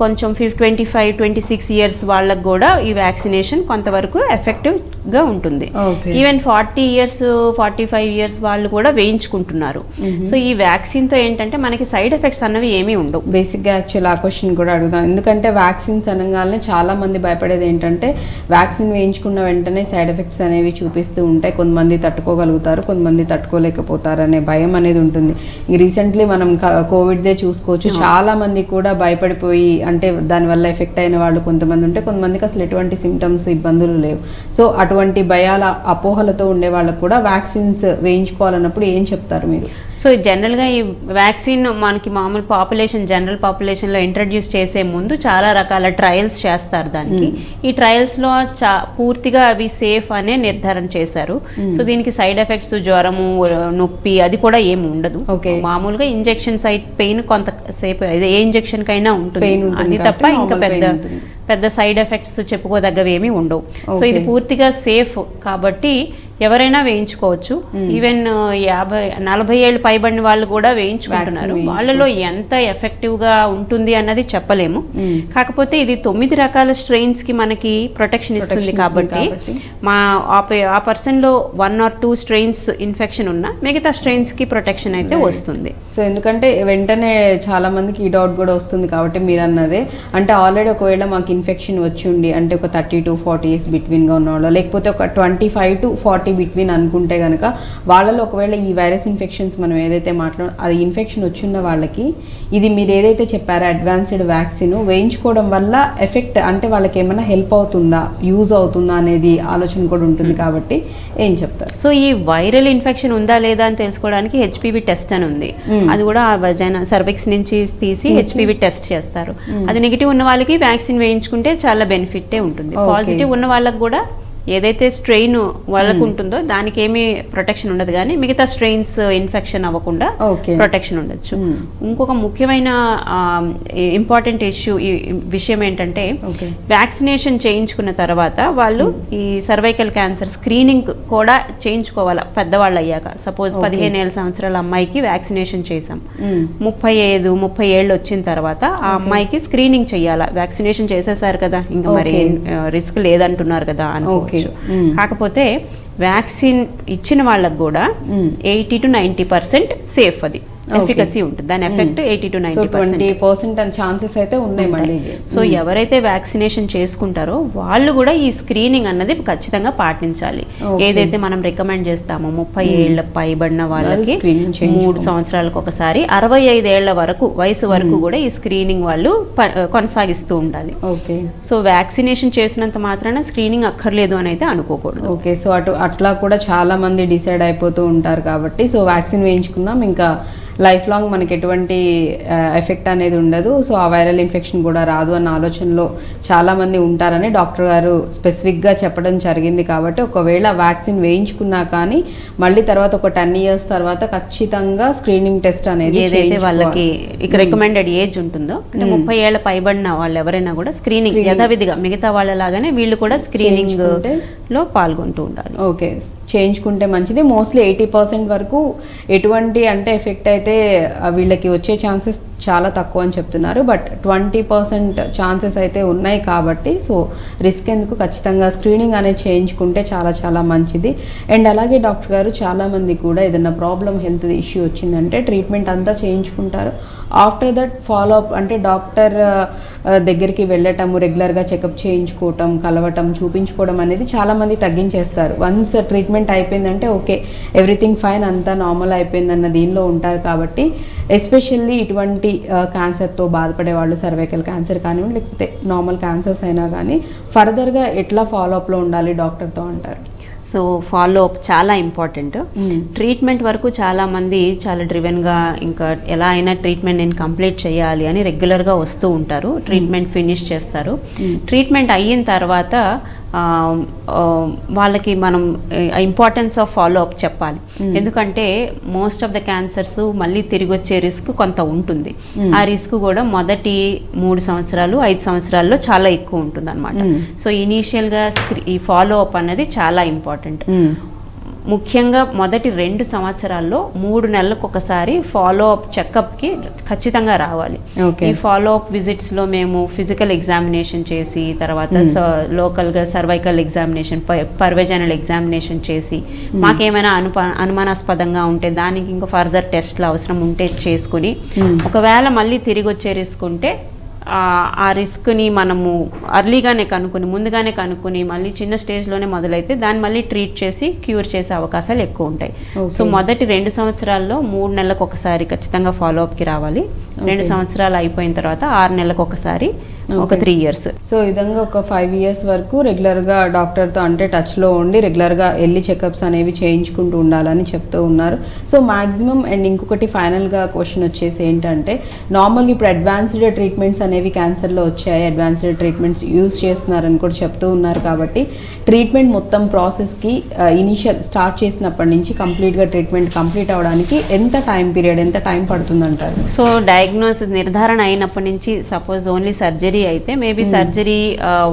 కొంచెం 25-26 ఇయర్స్ వాళ్ళకు కూడా ఈ వ్యాక్సినేషన్ కొంతవరకు ఎఫెక్టివ్గా ఉంటుంది. ఈవెన్ 40 ఇయర్స్ 45 ఇయర్స్ వాళ్ళు కూడా వేయించుకుంటున్నారు. సో ఈ వ్యాక్సిన్తో ఏంటంటే మనకి సైడ్ ఎఫెక్ట్స్ అన్నవి ఏమీ ఉండవు. బేసిక్గా యాక్చువల్ ఆ క్వశ్చన్ కూడా అడుగుదాం, ఎందుకంటే వ్యాక్సిన్స్ అనగానే చాలా మంది భయపడేది ఏంటంటే వ్యాక్సిన్ వేయించుకున్న వెంటనే సైడ్ ఎఫెక్ట్స్ అనేవి చూపిస్తూ ఉంటాయి, కొంతమంది తట్టుకోగలుగుతారు, కొంతమంది తట్టుకోలేకపోతారు అనే భయం అనేది ఉంటుంది. రీసెంట్లీ మనం కోవిడ్దే చూసుకోవచ్చు, చాలా మంది కూడా భయపడిపోయి అంటే దానివల్ల ఎఫెక్ట్ అయిన వాళ్ళు కొంతమంది ఉంటే, కొంతమందికి అసలు ఎటువంటి సిమ్టమ్స్ ఇబ్బందులు లేవు. సో అటువంటి భయాల అపోహలతో ఉండే వాళ్ళకు కూడా వ్యాక్సిన్స్ వేయించుకోవాలన్నప్పుడు ఏం చెప్తారు మీరు? సో జనరల్గా ఈ వ్యాక్సిన్ మనకి మామూలు జనరల్ పాపులేషన్లో ఇంట్రడ్యూస్ చేసే ముందు చాలా రకాల ట్రయల్స్ చేస్తారు దానికి. ఈ ట్రయల్స్లో పూర్తిగా అవి సేఫ్ అనే నిర్ధారణ చేశారు. సో దీనికి సైడ్ ఎఫెక్ట్స్, జ్వరము, నొప్పి అది కూడా ఏమి ఉండదు. మామూలుగా ఇంజెక్షన్ సైట్ పెయిన్ కొంతసేపు ఏ ఇంజెక్షన్ కైనా ఉంటుంది, అది తప్ప ఇంకా పెద్ద సైడ్ ఎఫెక్ట్స్ చెప్పుకోదగ్గవి ఏమీ ఉండవు. సో ఇది పూర్తిగా సేఫ్ కాబట్టి ఎవరైనా వేయించుకోవచ్చు. ఈవెన్ 40 ఏళ్ళు పైబడిన వాళ్ళు కూడా వేయించుకుంటున్నారు. వాళ్ళలో ఎంత ఎఫెక్టివ్గా ఉంటుంది అన్నది చెప్పలేము. కాకపోతే ఇది 9 రకాల స్ట్రెయిన్స్కి మనకి ప్రొటెక్షన్ ఇస్తుంది కాబట్టి ఆ పర్సన్లో 1 or 2 స్ట్రెయిన్స్ ఇన్ఫెక్షన్ ఉన్నా మిగతా స్ట్రెయిన్స్కి ప్రొటెక్షన్ అయితే వస్తుంది. సో ఎందుకంటే వెంటనే చాలా మందికి ఈ డౌట్ కూడా వస్తుంది కాబట్టి మీరు అన్నదే, అంటే ఆల్రెడీ ఒకవేళ మాకు ఇన్ఫెక్షన్ వచ్చి ఉండి అంటే ఒక 30 to 40 years బిట్వీన్గా ఉన్న వాళ్ళు, లేకపోతే ఒక 25 to 40 40 బిట్వీన్ అనుకుంటే కనుక వాళ్ళలో ఒకవేళ ఈ వైరస్ ఇన్ఫెక్షన్స్ మనం ఏదైతే అది ఇన్ఫెక్షన్ వచ్చిన్న వాళ్ళకి ఇది మీరు ఏదైతే చెప్పారో అడ్వాన్స్డ్ వ్యాక్సిన్ వేయించుకోవడం వల్ల ఎఫెక్ట్ అంటే వాళ్ళకి ఏమైనా హెల్ప్ అవుతుందా, యూజ్ అవుతుందా అనేది ఆలోచన కూడా ఉంటుంది కాబట్టి ఏం చెప్తారు? సో ఈ వైరల్ ఇన్ఫెక్షన్ ఉందా లేదా అని తెలుసుకోవడానికి హెచ్పివి టెస్ట్ అని ఉంది. అది కూడా వజైనా సర్విక్స్ నుంచి తీసి హెచ్పివి టెస్ట్ చేస్తారు. అది నెగిటివ్ ఉన్న వాళ్ళకి వ్యాక్సిన్ వేయించుకుంటే చాలా బెనిఫిటే ఉంటుంది. పాజిటివ్ ఉన్న వాళ్ళకి కూడా ఏదైతే స్ట్రెయిన్ వాళ్ళకు ఉంటుందో దానికి ఏమీ ప్రొటెక్షన్ ఉండదు, కానీ మిగతా స్ట్రెయిన్స్ ఇన్ఫెక్షన్ అవ్వకుండా ప్రొటెక్షన్ ఉండొచ్చు. ఇంకొక ముఖ్యమైన ఇంపార్టెంట్ విషయం ఏంటంటే వ్యాక్సినేషన్ చేయించుకున్న తర్వాత వాళ్ళు ఈ సర్వైకల్ క్యాన్సర్ స్క్రీనింగ్ కూడా చేయించుకోవాలి. పెద్దవాళ్ళు అయ్యాక సపోజ్ 15 సంవత్సరాల అమ్మాయికి వ్యాక్సినేషన్ చేసాం, 35-30 ఏళ్ళు వచ్చిన తర్వాత ఆ అమ్మాయికి స్క్రీనింగ్ చెయ్యాలా. వ్యాక్సినేషన్ చేసేసారు కదా, ఇంకా మరి రిస్క్ లేదంటున్నారు కదా అనుకో. కాకపోతే వ్యాక్సిన్ ఇచ్చిన వాళ్ళకు కూడా 80 to 90% సేఫ్, అది ఎఫికసీ ఉంటుంది. దాని ఎఫెక్ట్ 80 to 90% ఛాన్సెస్ అయితే ఉన్నాయి మళ్ళీ. సో ఎవరైతే వ్యాక్సినేషన్ చేసుకుంటారో వాళ్ళు కూడా ఈ స్క్రీనింగ్ అన్నది ఖచ్చితంగా పాటించాలి. ఏదైతే మనం రికమెండ్ చేస్తామో 30 ఏళ్ల పైబడిన వాళ్ళకి 3 సంవత్సరాలకు ఒకసారి, 65 ఏళ్ల వరకు వయసు వరకు కూడా ఈ స్క్రీనింగ్ వాళ్ళు కొనసాగిస్తూ ఉండాలి. సో వ్యాక్సినేషన్ చేసినంత మాత్రాన స్క్రీనింగ్ అక్కర్లేదు అని అయితే అనుకోకూడదు. ఓకే, సో అట్లా కూడా చాలా మంది డిసైడ్ అయిపోతూ ఉంటారు కాబట్టి సో వ్యాక్సిన్ వేయించుకుందాం, ఇంకా లైఫ్ లాంగ్ మనకి ఎటువంటి ఎఫెక్ట్ అనేది ఉండదు, సో ఆ వైరల్ ఇన్ఫెక్షన్ కూడా రాదు అన్న ఆలోచనలో చాలామంది ఉంటారని డాక్టర్ గారు స్పెసిఫిక్గా చెప్పడం జరిగింది. కాబట్టి ఒకవేళ వ్యాక్సిన్ వేయించుకున్నా కానీ మళ్ళీ తర్వాత ఒక 10 years తర్వాత ఖచ్చితంగా స్క్రీనింగ్ టెస్ట్ అనేది ఏదైతే వాళ్ళకి ఇక రికమెండెడ్ ఏజ్ ఉంటుందో, అంటే 30 ఏళ్ల పైబడిన వాళ్ళు ఎవరైనా కూడా స్క్రీనింగ్ యథావిధిగా మిగతా వాళ్ళలాగానే వీళ్ళు కూడా స్క్రీనింగ్ లో పాల్గొంటూ ఉండాలి. ఓకే, చేయించుకుంటే మంచిది. మోస్ట్లీ 80% వరకు ఎటువంటి అంటే ఎఫెక్ట్ అయితే వీళ్ళకి వచ్చే ఛాన్సెస్ చాలా తక్కువ అని చెప్తున్నారు. బట్ 20% ఛాన్సెస్ అయితే ఉన్నాయి కాబట్టి సో రిస్క్ ఎందుకు, ఖచ్చితంగా స్క్రీనింగ్ అనేది చేయించుకుంటే చాలా చాలా మంచిది. అండ్ అలాగే డాక్టర్ గారు చాలామంది కూడా ఏదైనా ప్రాబ్లం హెల్త్ ఇష్యూ వచ్చిందంటే ట్రీట్మెంట్ అంతా చేయించుకుంటారు, ఆఫ్టర్ దట్ ఫాలో అప్ అంటే డాక్టర్ దగ్గరికి వెళ్ళటం, రెగ్యులర్గా చెకప్ చేయించుకోవటం, కలవటం, చూపించుకోవడం అనేది చాలామంది తగ్గించేస్తారు. వన్స్ ట్రీట్మెంట్ అయిపోయిందంటే ఓకే ఎవ్రీథింగ్ ఫైన్, అంతా నార్మల్ అయిపోయిందన్న దీనిలో ఉంటారు. కాబట్టి ఎస్పెషల్లీ ఇటువంటి క్యాన్సర్తో బాధపడే వాళ్ళు, సర్వైకల్ క్యాన్సర్ కానివ్వండి లేకపోతే నార్మల్ క్యాన్సర్స్ అయినా కానీ ఫర్దర్గా ఎట్లా ఫాలోఅప్లో ఉండాలి డాక్టర్తో అంటారు? సో ఫాలో అప్ చాలా ఇంపార్టెంట్. ట్రీట్మెంట్ వరకు చాలామంది చాలా డ్రివెన్గా ఇంకా ఎలా అయినా ట్రీట్మెంట్ నేను కంప్లీట్ చేయాలి అని రెగ్యులర్గా వస్తూ ఉంటారు, ట్రీట్మెంట్ ఫినిష్ చేస్తారు. ట్రీట్మెంట్ అయిన తర్వాత వాళ్ళకి మనం ఇంపార్టెన్స్ ఆఫ్ ఫాలో అప్ చెప్పాలి. ఎందుకంటే మోస్ట్ ఆఫ్ ద క్యాన్సర్స్ మళ్ళీ తిరిగి వచ్చే రిస్క్ కొంత ఉంటుంది. ఆ రిస్క్ కూడా మొదటి 3 సంవత్సరాలు 5 సంవత్సరాల్లో చాలా ఎక్కువ ఉంటుంది అనమాట. సో ఇనీషియల్గా ఈ ఫాలో అప్ అనేది చాలా ఇంపార్టెంట్. ముఖ్యంగా మొదటి 2 సంవత్సరాల్లో 3 నెలలకు ఒకసారి ఫాలో అప్ చెకప్కి ఖచ్చితంగా రావాలి. ఈ ఫాలో అప్ విజిట్స్లో మేము ఫిజికల్ ఎగ్జామినేషన్ చేసి, తర్వాత లోకల్గా సర్వైకల్ ఎగ్జామినేషన్, పర్వెజనల్ ఎగ్జామినేషన్ చేసి, మాకేమైనా అనుమానాస్పదంగా ఉంటే దానికి ఇంకా ఫర్దర్ టెస్ట్లు అవసరం ఉంటే చేసుకుని, ఒకవేళ మళ్ళీ తిరిగి వచ్చే రిస్క్ ఉంటే ఆ రిస్క్ని మనము ముందుగానే కనుక్కొని మళ్ళీ చిన్న స్టేజ్లోనే మొదలైతే దాన్ని మళ్ళీ ట్రీట్ చేసి క్యూర్ చేసే అవకాశాలు ఎక్కువ ఉంటాయి. సో మొదటి 2 సంవత్సరాల్లో 3 నెలలకు ఒకసారి ఖచ్చితంగా ఫాలోఅప్కి రావాలి. 2 సంవత్సరాలు అయిపోయిన తర్వాత 6 నెలలకు ఒకసారి, ఒక 3 years. సో ఈ విధంగా ఒక 5 years వరకు రెగ్యులర్గా డాక్టర్తో అంటే టచ్లో ఉండి రెగ్యులర్గా వెళ్ళి చెకప్స్ అనేవి చేయించుకుంటూ ఉండాలని చెప్తూ ఉన్నారు. సో మ్యాక్సిమం అండ్ ఇంకొకటి ఫైనల్గా క్వశ్చన్ వచ్చేసి ఏంటంటే నార్మల్గా ఇప్పుడు అడ్వాన్స్డ్ ట్రీట్మెంట్స్ అనేవి క్యాన్సర్లో వచ్చాయి, అడ్వాన్స్డ్ ట్రీట్మెంట్స్ యూస్ చేస్తున్నారని కూడా చెప్తూ ఉన్నారు. కాబట్టి ట్రీట్మెంట్ మొత్తం ప్రాసెస్కి ఇనిషియల్ స్టార్ట్ చేసినప్పటి నుంచి కంప్లీట్గా ట్రీట్మెంట్ కంప్లీట్ అవ్వడానికి ఎంత టైం పడుతుందంటారు? సో డయాగ్నోసిస్ నిర్ధారణ అయినప్పటి నుంచి సపోజ్ ఓన్లీ సర్జరీ అయితే మేబీ సర్జరీ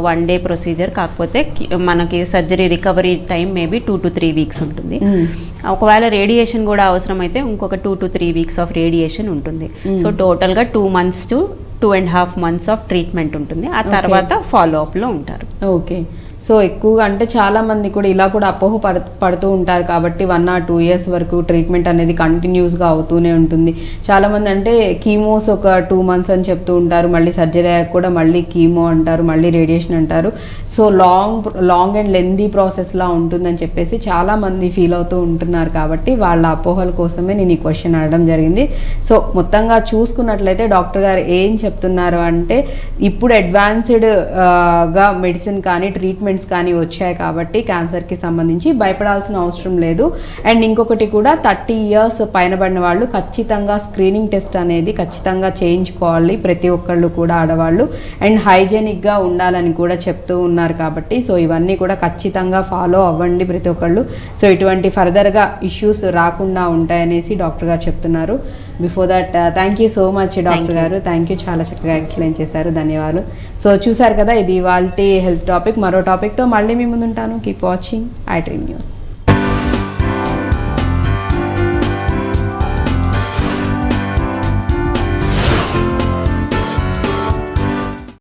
1 day ప్రొసీజర్, కాకపోతే మనకి surgery recovery time maybe 2 to 3 weeks ఉంటుంది. ఒకవేళ రేడియేషన్ కూడా అవసరమైతే ఇంకొక 2 to 3 weeks ఆఫ్ రేడియేషన్ ఉంటుంది. సో టోటల్గా 2 months to 2.5 months of treatment ఉంటుంది. ఆ తర్వాత ఫాలో అప్లో ఉంటారు. ఓకే, సో ఎక్కువగా అంటే చాలా మంది కూడా ఇలా కూడా అపోహ పడుతూ ఉంటారు కాబట్టి 1 or 2 years వరకు ట్రీట్మెంట్ అనేది కంటిన్యూస్గా అవుతూనే ఉంటుంది. చాలామంది అంటే కీమోస్ ఒక 2 months అని చెప్తూ ఉంటారు, మళ్ళీ సర్జరీ అయ్యాక కూడా మళ్ళీ కీమో అంటారు, మళ్ళీ రేడియేషన్ అంటారు. సో లాంగ్ అండ్ లెందీ ప్రాసెస్లా ఉంటుందని చెప్పేసి చాలామంది ఫీల్ అవుతూ ఉంటున్నారు. కాబట్టి వాళ్ళ అపోహల కోసమే నేను ఈ క్వశ్చన్ అడగడం జరిగింది. సో మొత్తంగా చూసుకున్నట్లయితే డాక్టర్ గారు ఏం చెప్తున్నారు అంటే, ఇప్పుడు అడ్వాన్స్డ్గా మెడిసిన్ కానీ ట్రీట్మెంట్స్ కానీ వచ్చాయి కాబట్టి క్యాన్సర్కి సంబంధించి భయపడాల్సిన అవసరం లేదు. అండ్ ఇంకొకటి కూడా 30 years పైన పడిన వాళ్ళు ఖచ్చితంగా స్క్రీనింగ్ టెస్ట్ అనేది ఖచ్చితంగా చేయించుకోవాలి ప్రతి ఒక్కళ్ళు కూడా, ఆడవాళ్ళు. అండ్ హైజెనిక్గా ఉండాలని కూడా చెప్తూ ఉన్నారు కాబట్టి సో ఇవన్నీ కూడా ఖచ్చితంగా ఫాలో అవ్వండి ప్రతి ఒక్కళ్ళు. సో ఇటువంటి ఫర్దర్గా ఇష్యూస్ రాకుండా ఉంటాయనేసి డాక్టర్ గారు చెప్తున్నారు. Before that thank you so much doctor గారు, థ్యాంక్ యూ, చాలా చక్కగా ఎక్స్ప్లెయిన్ చేశారు, ధన్యవాదాలు. సో చూసారు కదా, ఇది ఇవాల్టి హెల్త్ టాపిక్. మరో టాపిక్తో మళ్ళీ మీ ముందు ఉంటాను. Keep watching iDream News.